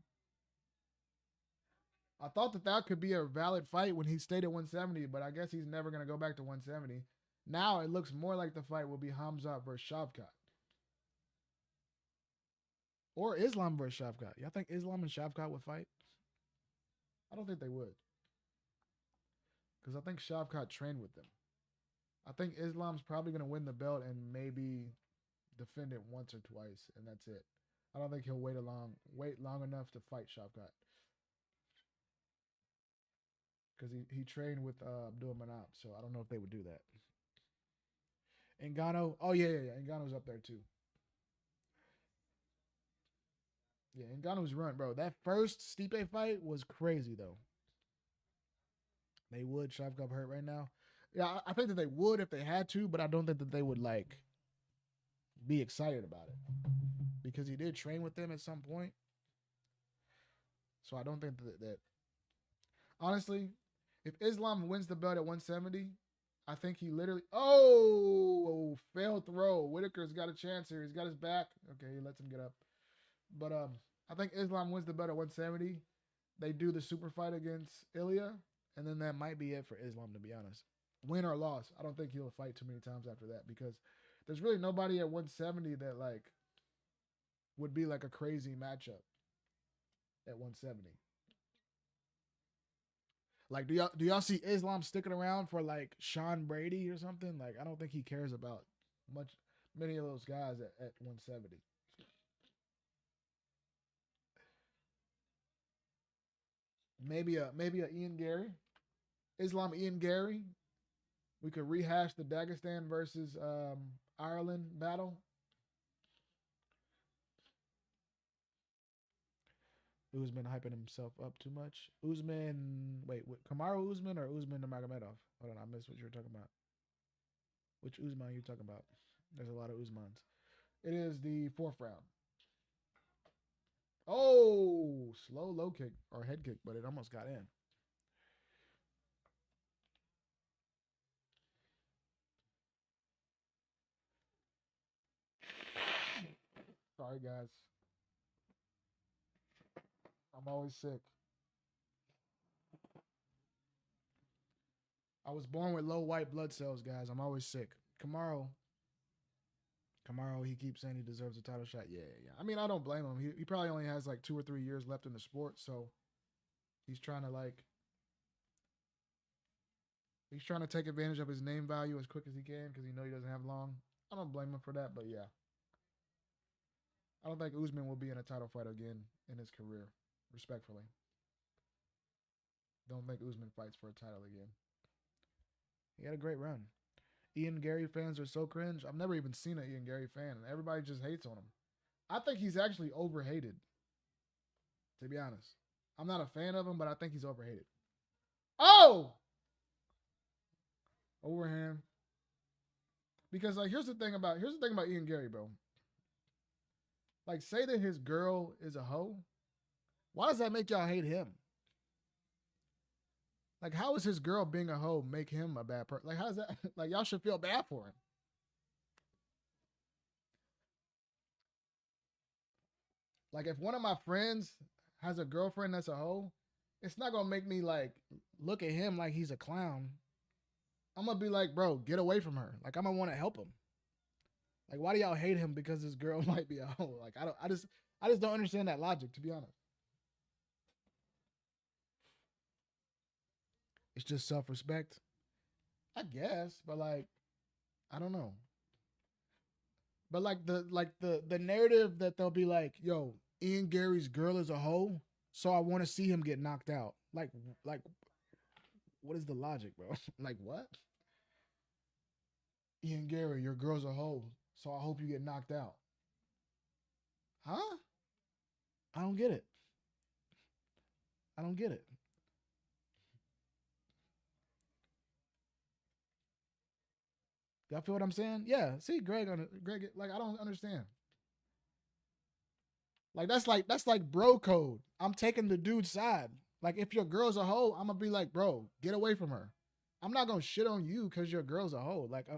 I thought that could be a valid fight when he stayed at 170, but I guess he's never going to go back to 170. Now it looks more like the fight will be Hamzat versus Shavkat. Or Islam versus Shavkat. Y'all think Islam and Shavkat would fight? I don't think they would. Because I think Shavkat trained with them. I think Islam's probably going to win the belt and maybe defend it once or twice, and that's it. I don't think he'll wait long enough to fight Shavkat. Because he trained with Abdul Manap, so I don't know if they would do that. Ngannou, oh yeah. Ngannou's up there too. Yeah, Ngannou's run, bro. That first Stipe fight was crazy though. They would. Shavkat hurt right now. Yeah, I think that they would if they had to, but I don't think that they would like be excited about it because he did train with them at some point. So I don't think that honestly, if Islam wins the belt at 170, I think he literally failed throw. Whittaker's got a chance here. He's got his back. Okay, he lets him get up. But I think Islam wins the belt at 170. They do the super fight against Ilya, and then that might be it for Islam, to be honest. Win or loss. I don't think he'll fight too many times after that because there's really nobody at 170 that like would be like a crazy matchup at 170. Like, do y'all see Islam sticking around for like Sean Brady or something? Like, I don't think he cares about many of those guys at 170. Maybe a Ian Gary, Islam Ian Gary. We could rehash the Dagestan versus Ireland battle. Usman hyping himself up too much. Usman, wait, Kamaru Usman or Usman Nurmagomedov? Hold on, I missed what you were talking about. Which Usman are you talking about? There's a lot of Usmans. It is the 4th round. Oh, slow low kick or head kick, but it almost got in. Sorry, guys. I'm always sick. I was born with low white blood cells, guys. I'm always sick. Kamaru, he keeps saying he deserves a title shot. Yeah. I mean, I don't blame him. He probably only has like 2 or 3 years left in the sport, so he's trying to take advantage of his name value as quick as he can because he knows he doesn't have long. I don't blame him for that, but yeah. I don't think Usman will be in a title fight again in his career, respectfully. Don't think Usman fights for a title again. He had a great run. Ian Gary fans are so cringe. I've never even seen an Ian Gary fan, and everybody just hates on him. I think he's actually overhated, to be honest. I'm not a fan of him, but I think he's overhated. Oh! Overhand. Because like here's the thing about Ian Gary, bro. Like, say that his girl is a hoe. Why does that make y'all hate him? Like, how is his girl being a hoe make him a bad person? Like, how's that? Like, y'all should feel bad for him. Like, if one of my friends has a girlfriend that's a hoe, it's not gonna make me like look at him like he's a clown. I'm gonna be like, bro, get away from her. Like, I'm gonna want to help him. Like, why do y'all hate him because his girl might be a hoe? Like, I just don't understand that logic, to be honest. It's just self-respect, I guess, but like, I don't know. But like the narrative that they'll be like, yo, Ian Gary's girl is a hoe, so I want to see him get knocked out. Like, what is the logic, bro? Like, what? Ian Gary, your girl's a hoe, so I hope you get knocked out. Huh? I don't get it. I don't get it. Y'all feel what I'm saying? Yeah. See, Greg, like, I don't understand. Like, that's like bro code. I'm taking the dude's side. Like, if your girl's a hoe, I'm gonna be like, bro, get away from her. I'm not gonna shit on you because your girl's a hoe. Like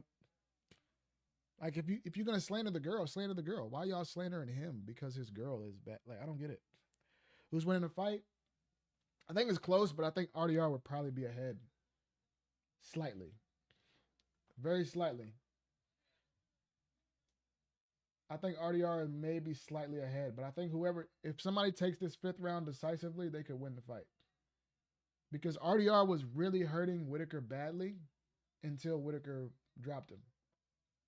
if you're gonna slander the girl, slander the girl. Why y'all slandering him because his girl is bad? Like, I don't get it. Who's winning the fight? I think it's close, but I think RDR would probably be ahead. Slightly. Very slightly. I think RDR may be slightly ahead, but I think if somebody takes this 5th round decisively, they could win the fight. because RDR was really hurting Whittaker badly until Whittaker dropped him.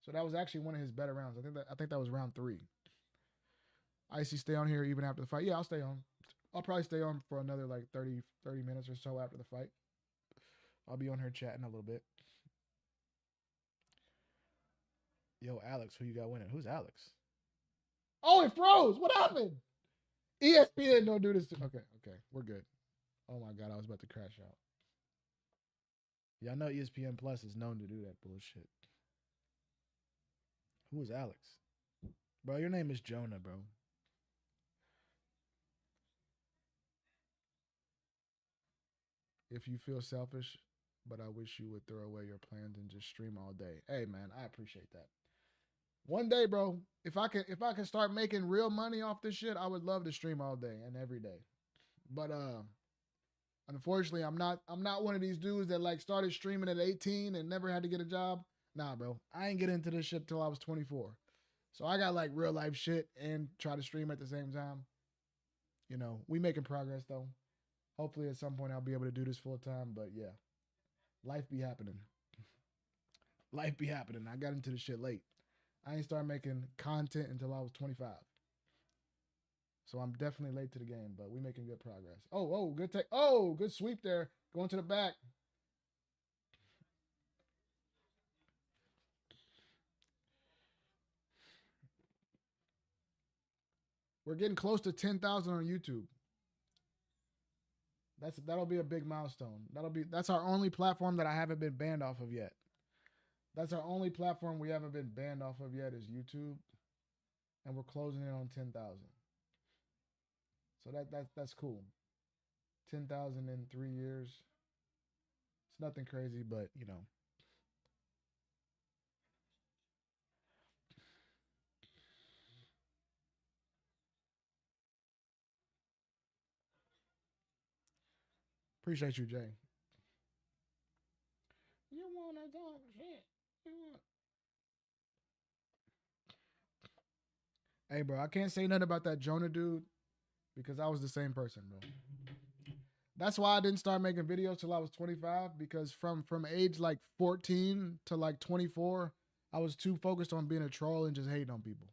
So that was actually one of his better rounds. I think that was round 3. Icy, stay on here even after the fight. Yeah, I'll stay on. I'll probably stay on for another like 30 minutes or so after the fight. I'll be on here chatting a little bit. Yo, Alex, who you got winning? Who's Alex? Oh, it froze. What happened? ESPN don't do this. Okay, we're good. Oh my God, I was about to crash out. Y'all know ESPN Plus is known to do that bullshit. Who is Alex? Bro, your name is Jonah, bro. If you feel selfish, but I wish you would throw away your plans and just stream all day. Hey man, I appreciate that. One day, bro, if I can start making real money off this shit, I would love to stream all day and every day. But unfortunately, I'm not one of these dudes that like started streaming at 18 and never had to get a job. Nah, bro. I ain't get into this shit till I was 24. So I got like real life shit and try to stream at the same time. You know, we making progress though. Hopefully at some point I'll be able to do this full time, but yeah. Life be happening. Life be happening. I got into the shit late. I ain't started making content until I was 25. So I'm definitely late to the game, but we making good progress. Oh, good take. Oh, good sweep there. Going to the back. We're getting close to 10,000 on YouTube. That'll be a big milestone. That's our only platform that I haven't been banned off of yet. That's our only platform we haven't been banned off of yet is YouTube, and we're closing in on 10,000. So that's cool. 10,000 in 3 years. It's nothing crazy, but you know. Appreciate you, Jay. You wanna talk shit? Hey, bro, I can't say nothing about that Jonah dude because I was the same person, bro. That's why I didn't start making videos till I was 25 because from age like 14 to like 24, I was too focused on being a troll and just hating on people.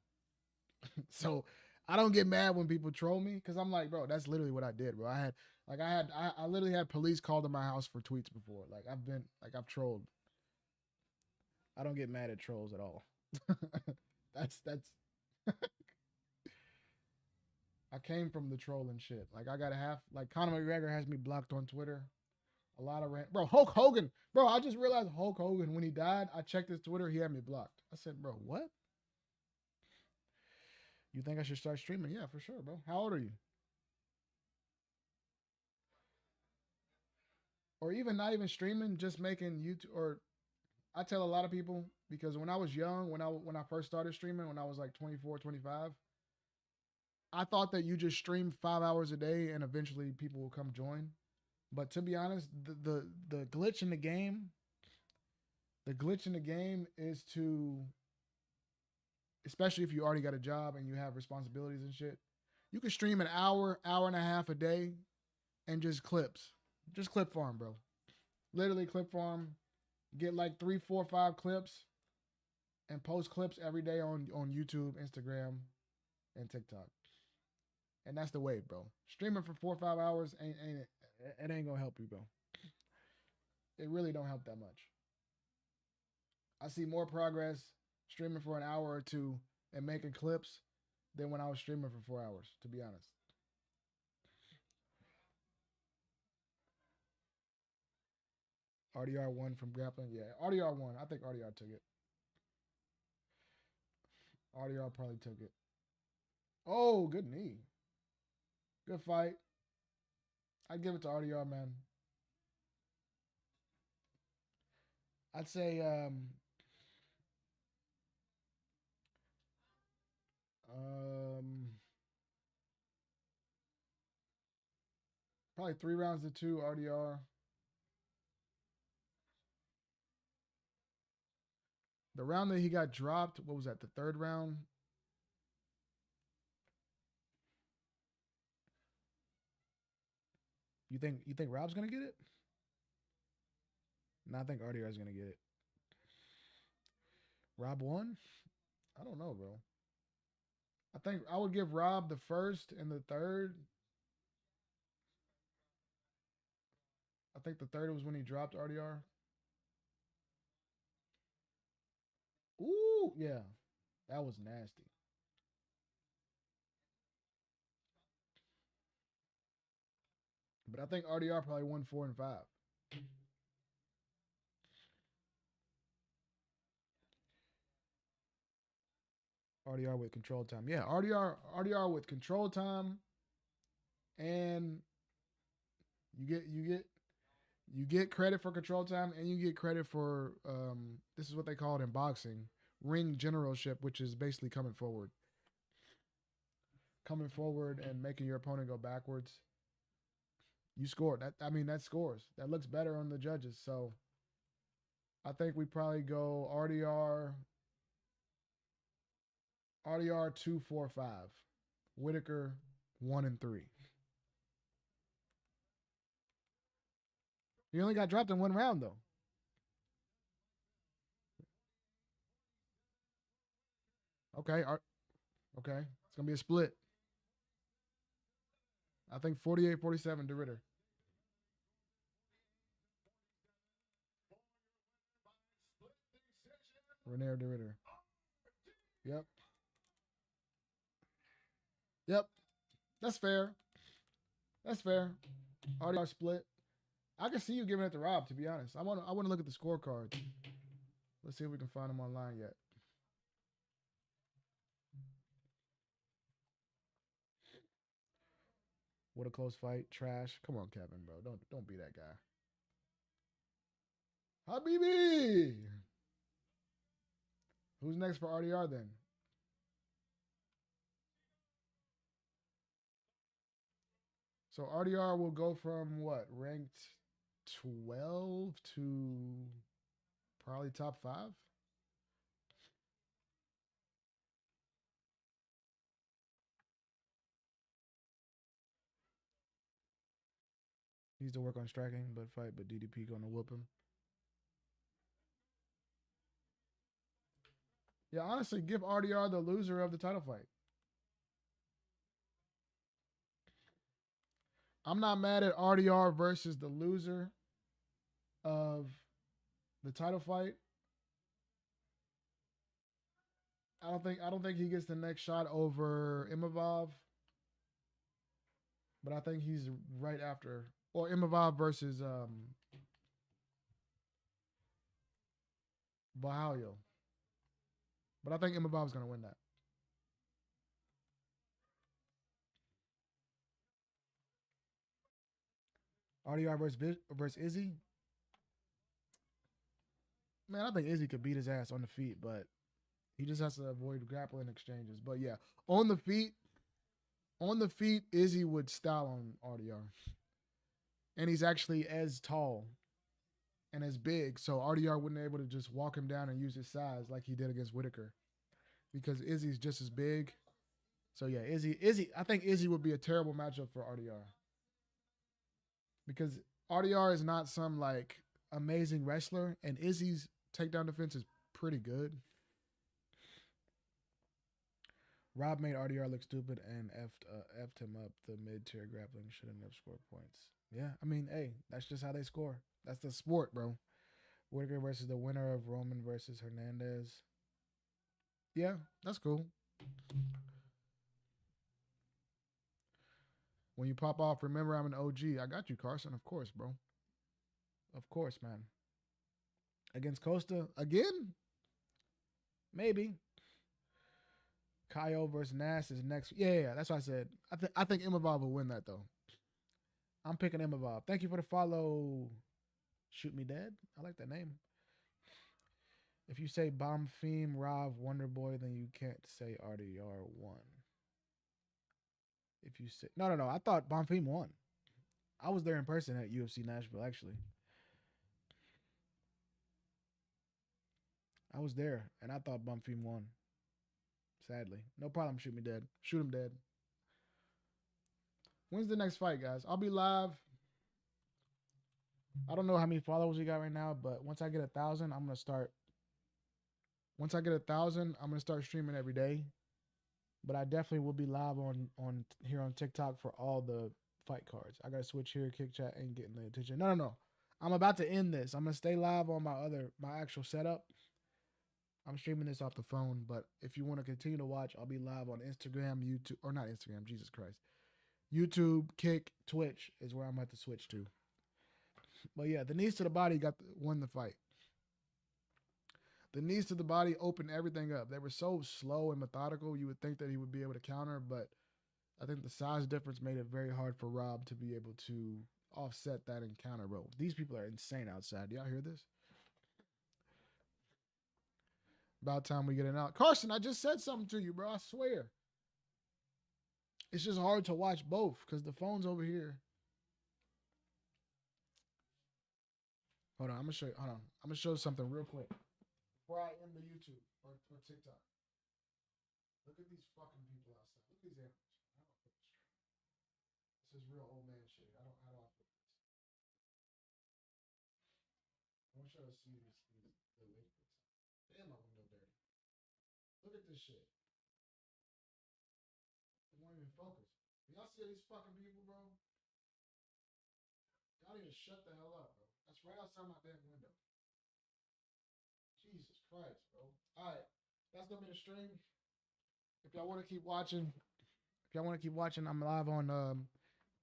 So I don't get mad when people troll me because I'm like, bro, that's literally what I did, bro. I literally had police called to my house for tweets before. Like I've trolled. I don't get mad at trolls at all. that's I came from the trolling shit. Like I got like Conor McGregor has me blocked on Twitter. A lot of bro, Hulk Hogan, bro. I just realized Hulk Hogan when he died. I checked his Twitter, he had me blocked. I said, bro, what? You think I should start streaming? Yeah, for sure, bro. How old are you? Or even not even streaming, just making YouTube. Or I tell a lot of people because when I was young, when I first started streaming, when I was like 24, 25, I thought that you just stream 5 hours a day and eventually people will come join. But to be honest, the glitch in the game, is to, especially if you already got a job and you have responsibilities and shit, you can stream an hour, hour and a half a day and just clips. Just clip farm, bro. Literally clip farm. Get like 3, 4, 5 clips and post clips every day on YouTube, Instagram, and TikTok. And that's the way, bro. Streaming for 4 or 5 hours it ain't gonna help you, bro. It really don't help that much. I see more progress streaming for an hour or two and making clips than when I was streaming for 4 hours, to be honest. RDR won from grappling. Yeah, RDR won. I think RDR took it. RDR probably took it. Oh, good knee. Good fight. I'd give it to RDR, man. I'd say probably 3 rounds to 2 RDR. The round that he got dropped, what was that? The third round? You think Rob's gonna get it? No, I think RDR's gonna get it. Rob won? I don't know, bro. I think I would give Rob the first and the third. I think the third was when he dropped RDR. Ooh, yeah. That was nasty. But I think RDR probably won 4 and 5. RDR with control time. Yeah, RDR with control time, and you get credit for control time, and you get credit for this is what they call it in boxing, ring generalship, which is basically coming forward and making your opponent go backwards. You scored. That scores. That looks better on the judges. So I think we probably go RDR 2, 4, 5. Whittaker 1 and 3. He only got dropped in one round though. Okay. Okay. It's gonna be a split. I think 48-47 DeRitter. Renier DeRitter. Yep. Yep. That's fair. That's fair. RDR split. I can see you giving it to Rob, to be honest. I want to look at the scorecard. Let's see if we can find him online yet. What a close fight. Trash. Come on, Kevin, bro. Don't be that guy. Habibi. Who's next for RDR then? So RDR will go from what? Ranked 12 to probably top 5? Needs to work on striking, but DDP gonna whoop him. Yeah, honestly, give RDR the loser of the title fight. I'm not mad at RDR versus the loser of the title fight. I don't think he gets the next shot over Imavov. But I think he's right after. Or Imavov versus Bahalio. But I think Imavov's gonna win that. RDR versus Izzy. Man, I think Izzy could beat his ass on the feet, but he just has to avoid grappling exchanges. But yeah, on the feet, Izzy would style on RDR. And he's actually as tall and as big, so RDR wouldn't be able to just walk him down and use his size like he did against Whittaker. Because Izzy's just as big. So yeah, Izzy, I think Izzy would be a terrible matchup for RDR. Because RDR is not some like amazing wrestler, and Izzy's takedown defense is pretty good. Rob made RDR look stupid and effed him up. The mid-tier grappling shouldn't have scored points. Yeah, I mean, hey, that's just how they score. That's the sport, bro. Whittaker versus the winner of Roman versus Hernandez. Yeah, that's cool. When you pop off, remember I'm an OG. I got you, Carson. Of course, bro. Of course, man. Against Costa again? Maybe. Kyle versus Nass is next. Yeah, that's what I said. I think Imavov will win that though. I'm picking Imavov. Thank you for the follow. Shoot Me Dead. I like that name. If you say Bomb Theme, Rob, Wonderboy, then you can't say RDR won. If you say no, I thought Bomb Theme won. I was there in person at UFC Nashville, actually. I was there, and I thought Bomb Theme won. Sadly. No problem, Shoot Me Dead. Shoot him dead. When's the next fight, guys? I'll be live I don't know how many followers we got right now, but once I get 1,000, I'm gonna start. Once I get 1,000, I'm gonna start streaming every day. But I definitely will be live on here on TikTok for all the fight cards. I gotta switch here. Kick chat ain't getting the attention. No, no, no. I'm about to end this. I'm gonna stay live on my actual setup. I'm streaming this off the phone, but if you want to continue to watch, I'll be live on Instagram, YouTube, or not Instagram. Jesus Christ, YouTube, Kick, Twitch is where I'm about to switch to. But yeah, the knees to the body won the fight. The knees to the body opened everything up. They were so slow and methodical. You would think that he would be able to counter, but I think the size difference made it very hard for Rob to be able to offset that encounter, bro. These people are insane outside. Do y'all hear this? About time we get it out. Carson, I just said something to you, bro. I swear. It's just hard to watch both because the phone's over here. Hold on, I'm gonna show you. Hold on. I'm gonna show you something real quick. Before I end the YouTube or TikTok. Look at these fucking people outside. Look at these animals. This is real old man shit. How do I put this? I want y'all to see the link. Damn, my window dirty. Look at this shit. It won't even focus. Y'all see these fucking people, bro? Y'all need to shut the hell up, bro. That's right outside my damn window. Jesus Christ, bro. All right. That's gonna be the stream. If y'all want to keep watching, I'm live on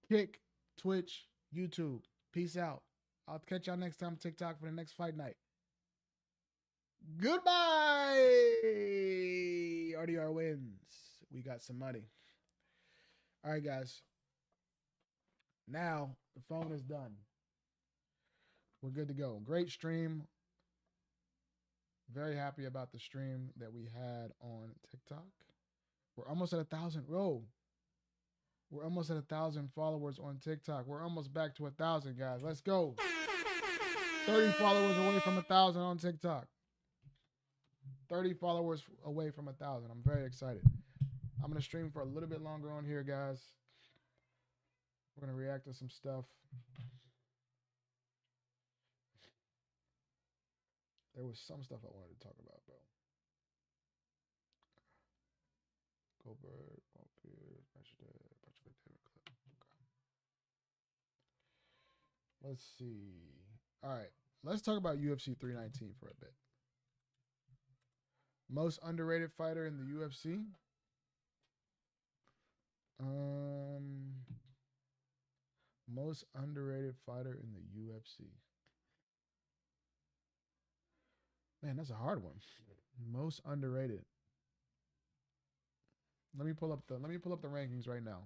Kick, Twitch, YouTube. Peace out. I'll catch y'all next time TikTok for the next fight night. Goodbye. RDR wins. We got some money. All right, guys. Now the phone is done. We're good to go. Great stream. Very happy about the stream that we had on TikTok. We're almost at 1,000. Whoa. We're almost at 1,000 followers on TikTok. We're almost back to 1,000, guys. Let's go. 30 followers away from 1,000 on TikTok. 30 followers away from 1,000. I'm very excited. I'm going to stream for a little bit longer on here, guys. We're going to react to some stuff. There was some stuff I wanted to talk about, bro. Goldberg, Paul Pierce, let's see. All right. Let's talk about UFC 319 for a bit. Most underrated fighter in the UFC. Most underrated fighter in the UFC. Man, that's a hard one. Most underrated. Let me pull up the rankings right now.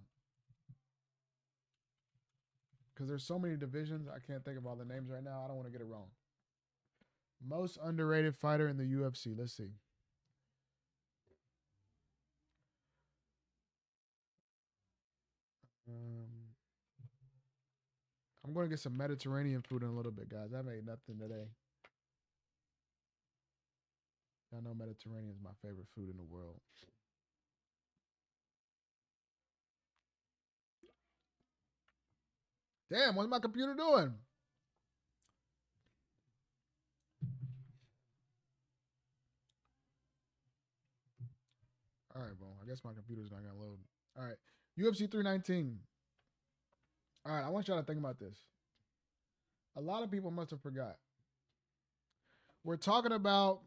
Because there's so many divisions, I can't think of all the names right now. I don't want to get it wrong. Most underrated fighter in the UFC. Let's see. I'm going to get some Mediterranean food in a little bit, guys. I haven't ate nothing today. I know Mediterranean is my favorite food in the world. Damn, what's my computer doing? All right, bro. I guess my computer's not going to load. All right. UFC 319. All right, I want y'all to think about this. A lot of people must have forgot. We're talking about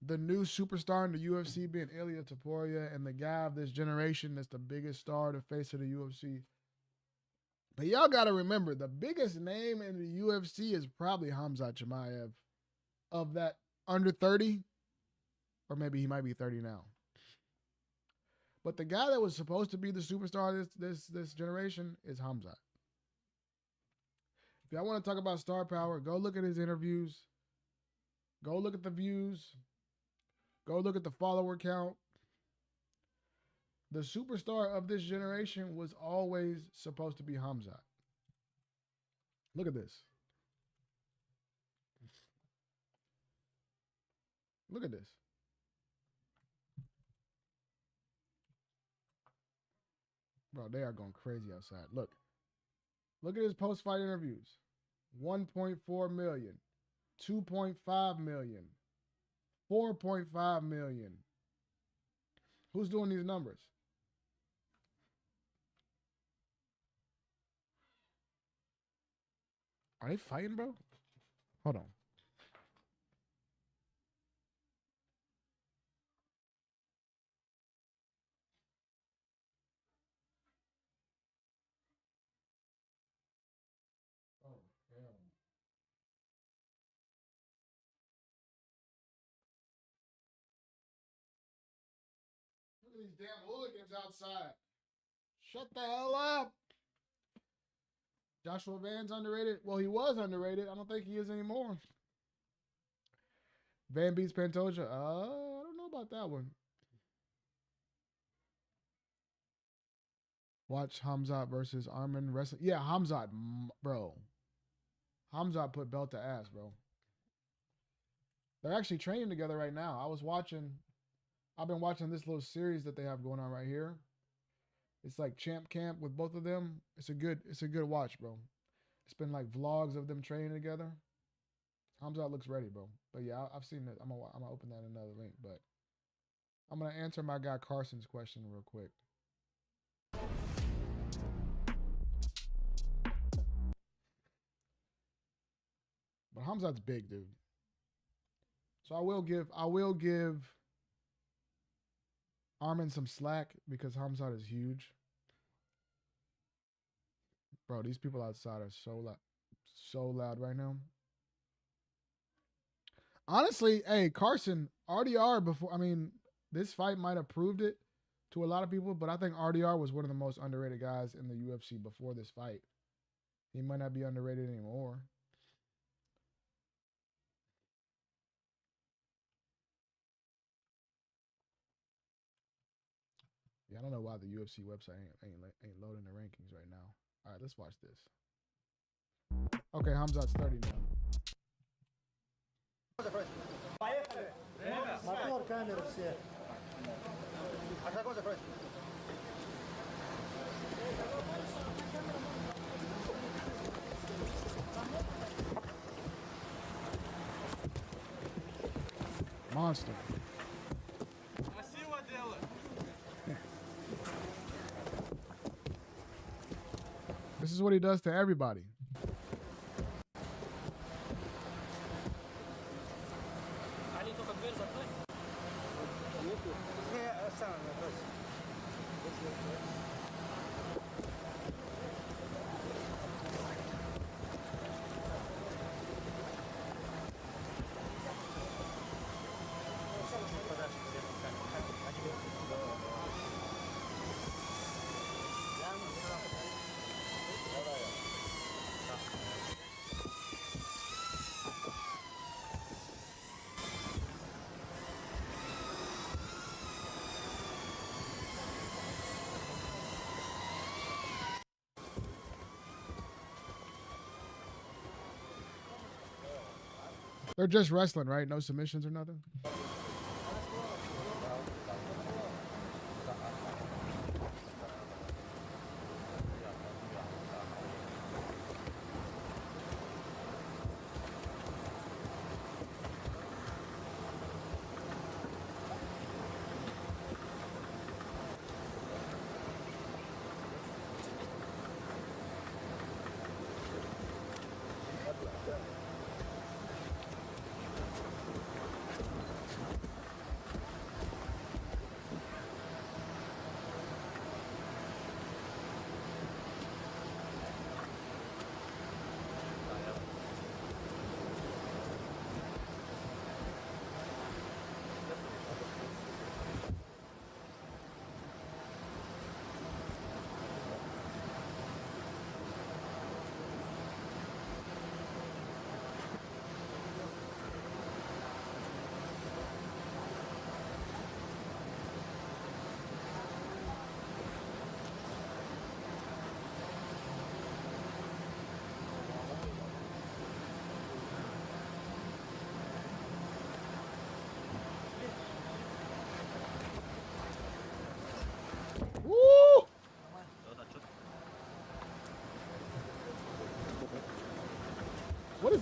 the new superstar in the UFC being Ilia Topuria and the guy of this generation that's the biggest star to face of the UFC. But y'all got to remember, the biggest name in the UFC is probably Khamzat Chimaev of that under 30, or maybe he might be 30 now. But the guy that was supposed to be the superstar this generation is Khamzat. If y'all want to talk about star power, go look at his interviews. Go look at the views. Go look at the follower count. The superstar of this generation was always supposed to be Khamzat. Look at this. Look at this. Bro, they are going crazy outside. Look. Look at his post-fight interviews. 1.4 million. 2.5 million. 4.5 million. Who's doing these numbers? Are they fighting, bro? Hold on. Oh, hell. Look at these damn hooligans outside. Shut the hell up. Joshua Van's underrated. Well, he was underrated. I don't think he is anymore. Van beats Pantoja. I don't know about that one. Watch Hamzat versus Armin wrestling. Yeah, Hamzat, bro. Hamzat put belt to ass, bro. They're actually training together right now. I've been watching this little series that they have going on right here. It's like Champ Camp with both of them. It's a good watch, bro. It's been like vlogs of them training together. Hamzat looks ready, bro. But yeah, I've seen it. I'm gonna open that in another link, but I'm gonna answer my guy Carson's question real quick. But Hamzat's big, dude. So I will give Armin some slack because Hamzat is huge. Bro, these people outside are so loud right now. Honestly, hey, Carson, RDR before, I mean, this fight might have proved it to a lot of people, but I think RDR was one of the most underrated guys in the UFC before this fight. He might not be underrated anymore. Yeah, I don't know why the UFC website ain't loading the rankings right now. All right, let's watch this. Okay, Hamzat's 30 now. Monster. This is what he does to everybody. They're just wrestling, right? No submissions or nothing?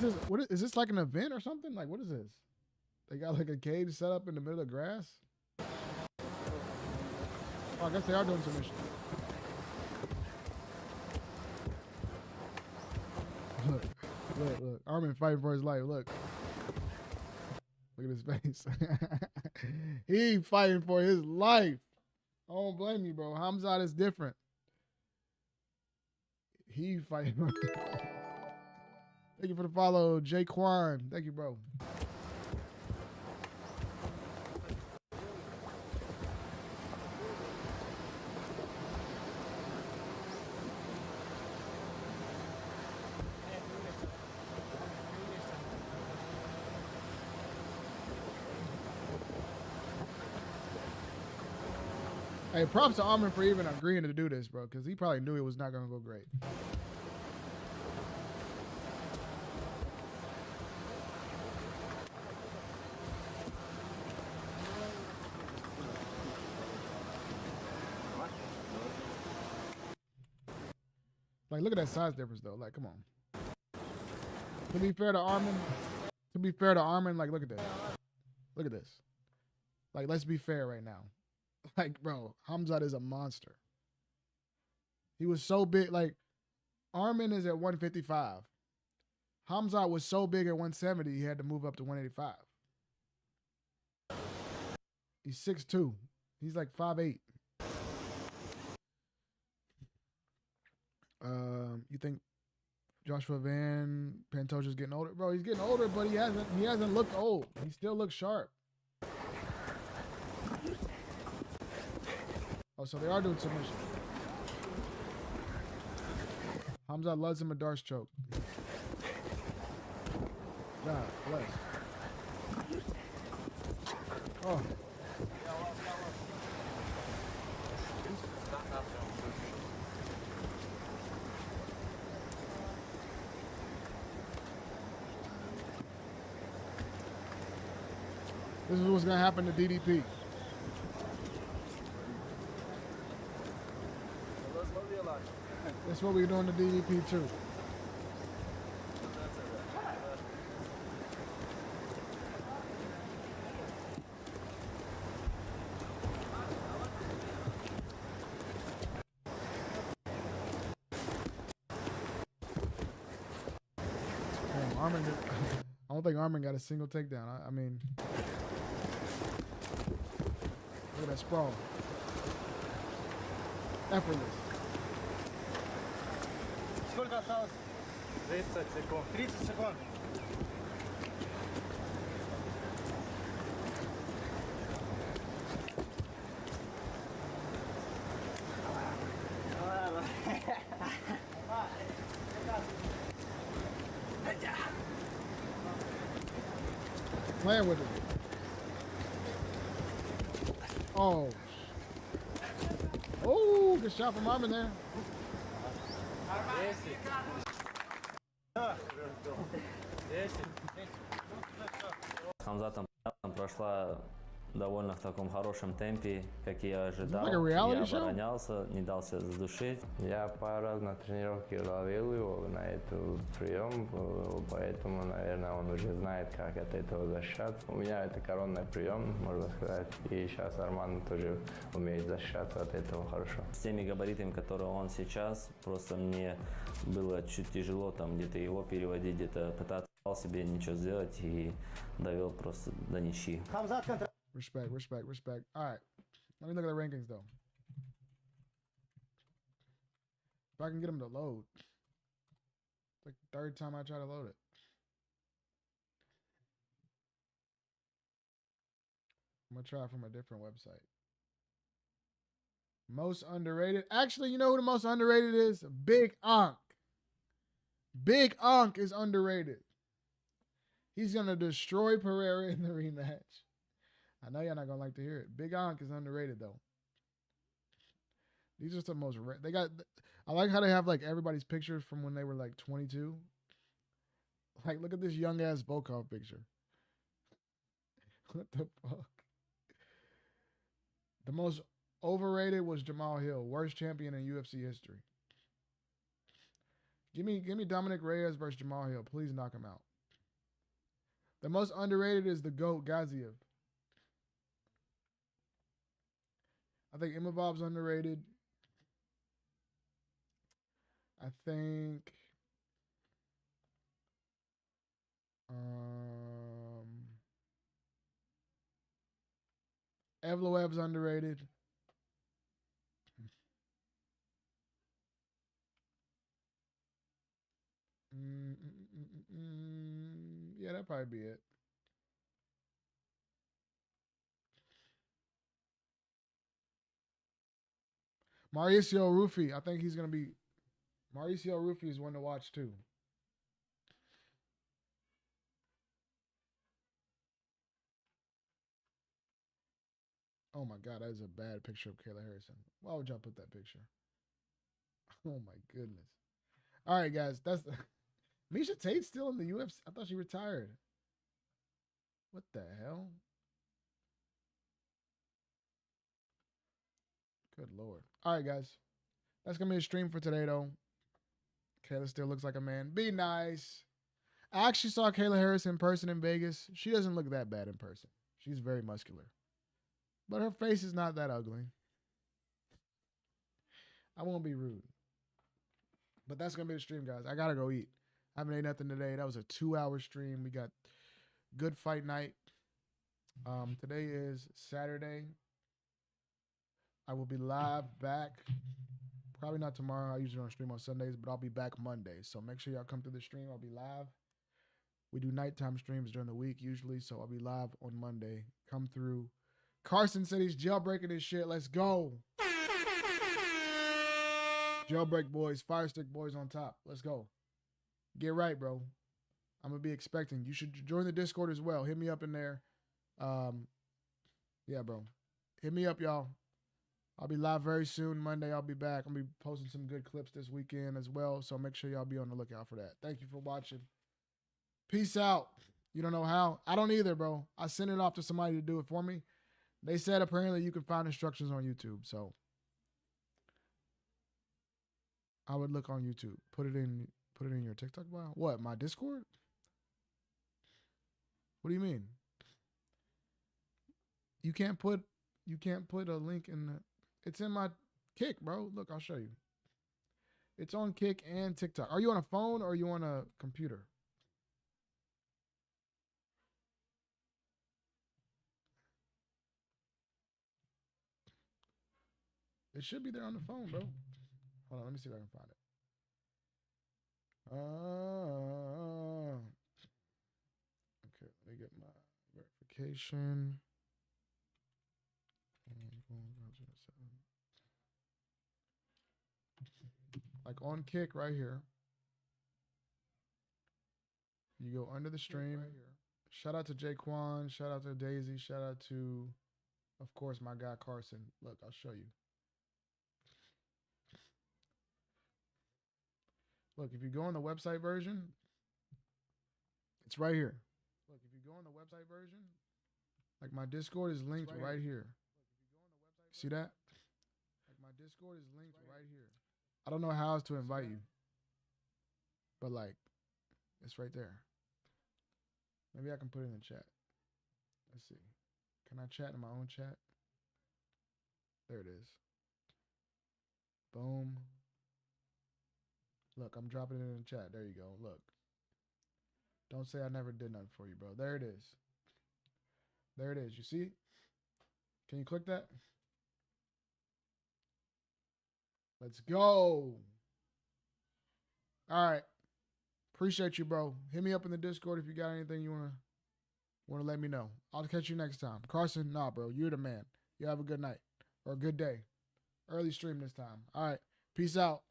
is this? Is this like an event or something? Like, what is this? They got like a cage set up in the middle of grass. Oh, I guess they are doing some missions. Look. Armin fighting for his life. Look at his face. He fighting for his life. I don't blame you, bro. Hamzat is different. He fighting. Thank you for the follow, Jaquan. Thank you, bro. Hey, props to Armin for even agreeing to do this, bro, because he probably knew it was not going to go great. Like, look at that size difference, though. Like, come on. To be fair to Armin, like, look at this. Look at this. Like, let's be fair right now. Like, bro, Hamzat is a monster. He was so big. Like, Armin is at 155. Hamzat was so big at 170, he had to move up to 185. He's 6'2". He's like 5'8". You think Joshua Van Pantoja's getting older? Bro, he's getting older, but he hasn't looked old. He still looks sharp. Oh, so they are doing submission. Hamzat loves him a Darce choke. God bless. Oh. This is what's going to happen to DDP. That's what we're doing to DDP too. Damn, Armin, I don't think Armin got a single takedown. I mean, look at that sprawl. Effortless. Сколько осталось? 30 секунд. 30 секунд. Playing with it. Oh. Oh, good shot from Armin there. С Хамзатом прошла довольно в таком хорошем темпе, как я ожидал. Like a reality я show? оборонялся, не дался задушить. Я пару раз на тренировке ловил его на этот прием, поэтому, наверное, он уже знает, как от этого защищаться. У меня это коронный прием, можно сказать, и сейчас Арман тоже умеет защищаться от этого хорошо. С теми габаритами, которые он сейчас, просто мне было чуть тяжело там где-то его переводить, где-то пытаться себе ничего сделать и довел просто до ничьи. Respect, respect, respect. All right. Let me look at the rankings, though. If I can get them to load. It's like the third time I try to load it. I'm going to try from a different website. Most underrated. Actually, you know who the most underrated is? Big Ankh. Big Ankh is underrated. He's going to destroy Pereira in the rematch. I know y'all not going to like to hear it. Big Ankh is underrated, though. These are the most... They got... I like how they have, like, everybody's pictures from when they were, like, 22. Like, look at this young-ass Volkov picture. What the fuck? The most overrated was Jamal Hill. Worst champion in UFC history. Give me Dominic Reyes versus Jamal Hill. Please knock him out. The most underrated is the GOAT, Gaziev. I think Imavov's underrated. I think Evloev's underrated. Yeah, that'd probably be it. Mauricio Rufy. I think he's going to be... Mauricio Rufy is one to watch, too. Oh, my God. That is a bad picture of Kayla Harrison. Why would y'all put that picture? Oh, my goodness. All right, guys. That's... Misha Tate's still in the UFC. I thought she retired. What the hell? Good Lord. All right, guys. That's going to be a stream for today, though. Kayla still looks like a man. Be nice. I actually saw Kayla Harris in person in Vegas. She doesn't look that bad in person. She's very muscular. But her face is not that ugly. I won't be rude. But that's going to be the stream, guys. I got to go eat. I haven't ate nothing today. That was a 2-hour stream. We got good fight night. Today is Saturday. I will be live back. Probably not tomorrow. I usually don't stream on Sundays, but I'll be back Monday. So make sure y'all come through the stream. I'll be live. We do nighttime streams during the week usually, so I'll be live on Monday. Come through. Carson said he's jailbreaking his shit. Let's go. Jailbreak boys, Fire Stick boys on top. Let's go. Get right, bro. I'm going to be expecting. You should join the Discord as well. Hit me up in there. Yeah, bro. Hit me up, y'all. I'll be live very soon. Monday, I'll be back. I'll be posting some good clips this weekend as well, so make sure y'all be on the lookout for that. Thank you for watching. Peace out. You don't know how? I don't either, bro. I sent it off to somebody to do it for me. They said apparently you can find instructions on YouTube, so I would look on YouTube. Put it in your TikTok bio. What, my Discord? What do you mean? You can't put a link in the... It's in my Kick, bro. Look, I'll show you. It's on Kick and TikTok. Are you on a phone or are you on a computer? It should be there on the phone, bro. Hold on, let me see if I can find it. Okay, let me get my verification. Like on Kick right here. You go under the stream. Right here. Shout out to Jaquan. Shout out to Daisy. Shout out to, of course, my guy Carson. Look, I'll show you. Look, if you go on the website version, it's right here. Look, if you go on the website version, like my Discord is linked right here. See that? Like my Discord is linked right here. I don't know how else to invite you. But like, it's right there. Maybe I can put it in the chat. Let's see. Can I chat in my own chat? There it is. Boom. Look, I'm dropping it in the chat. There you go. Look. Don't say I never did nothing for you, bro. There it is. There it is. You see? Can you click that? Let's go. All right. Appreciate you, bro. Hit me up in the Discord if you got anything you wanna let me know. I'll catch you next time. Carson, nah, bro. You're the man. You have a good night or a good day. Early stream this time. All right. Peace out.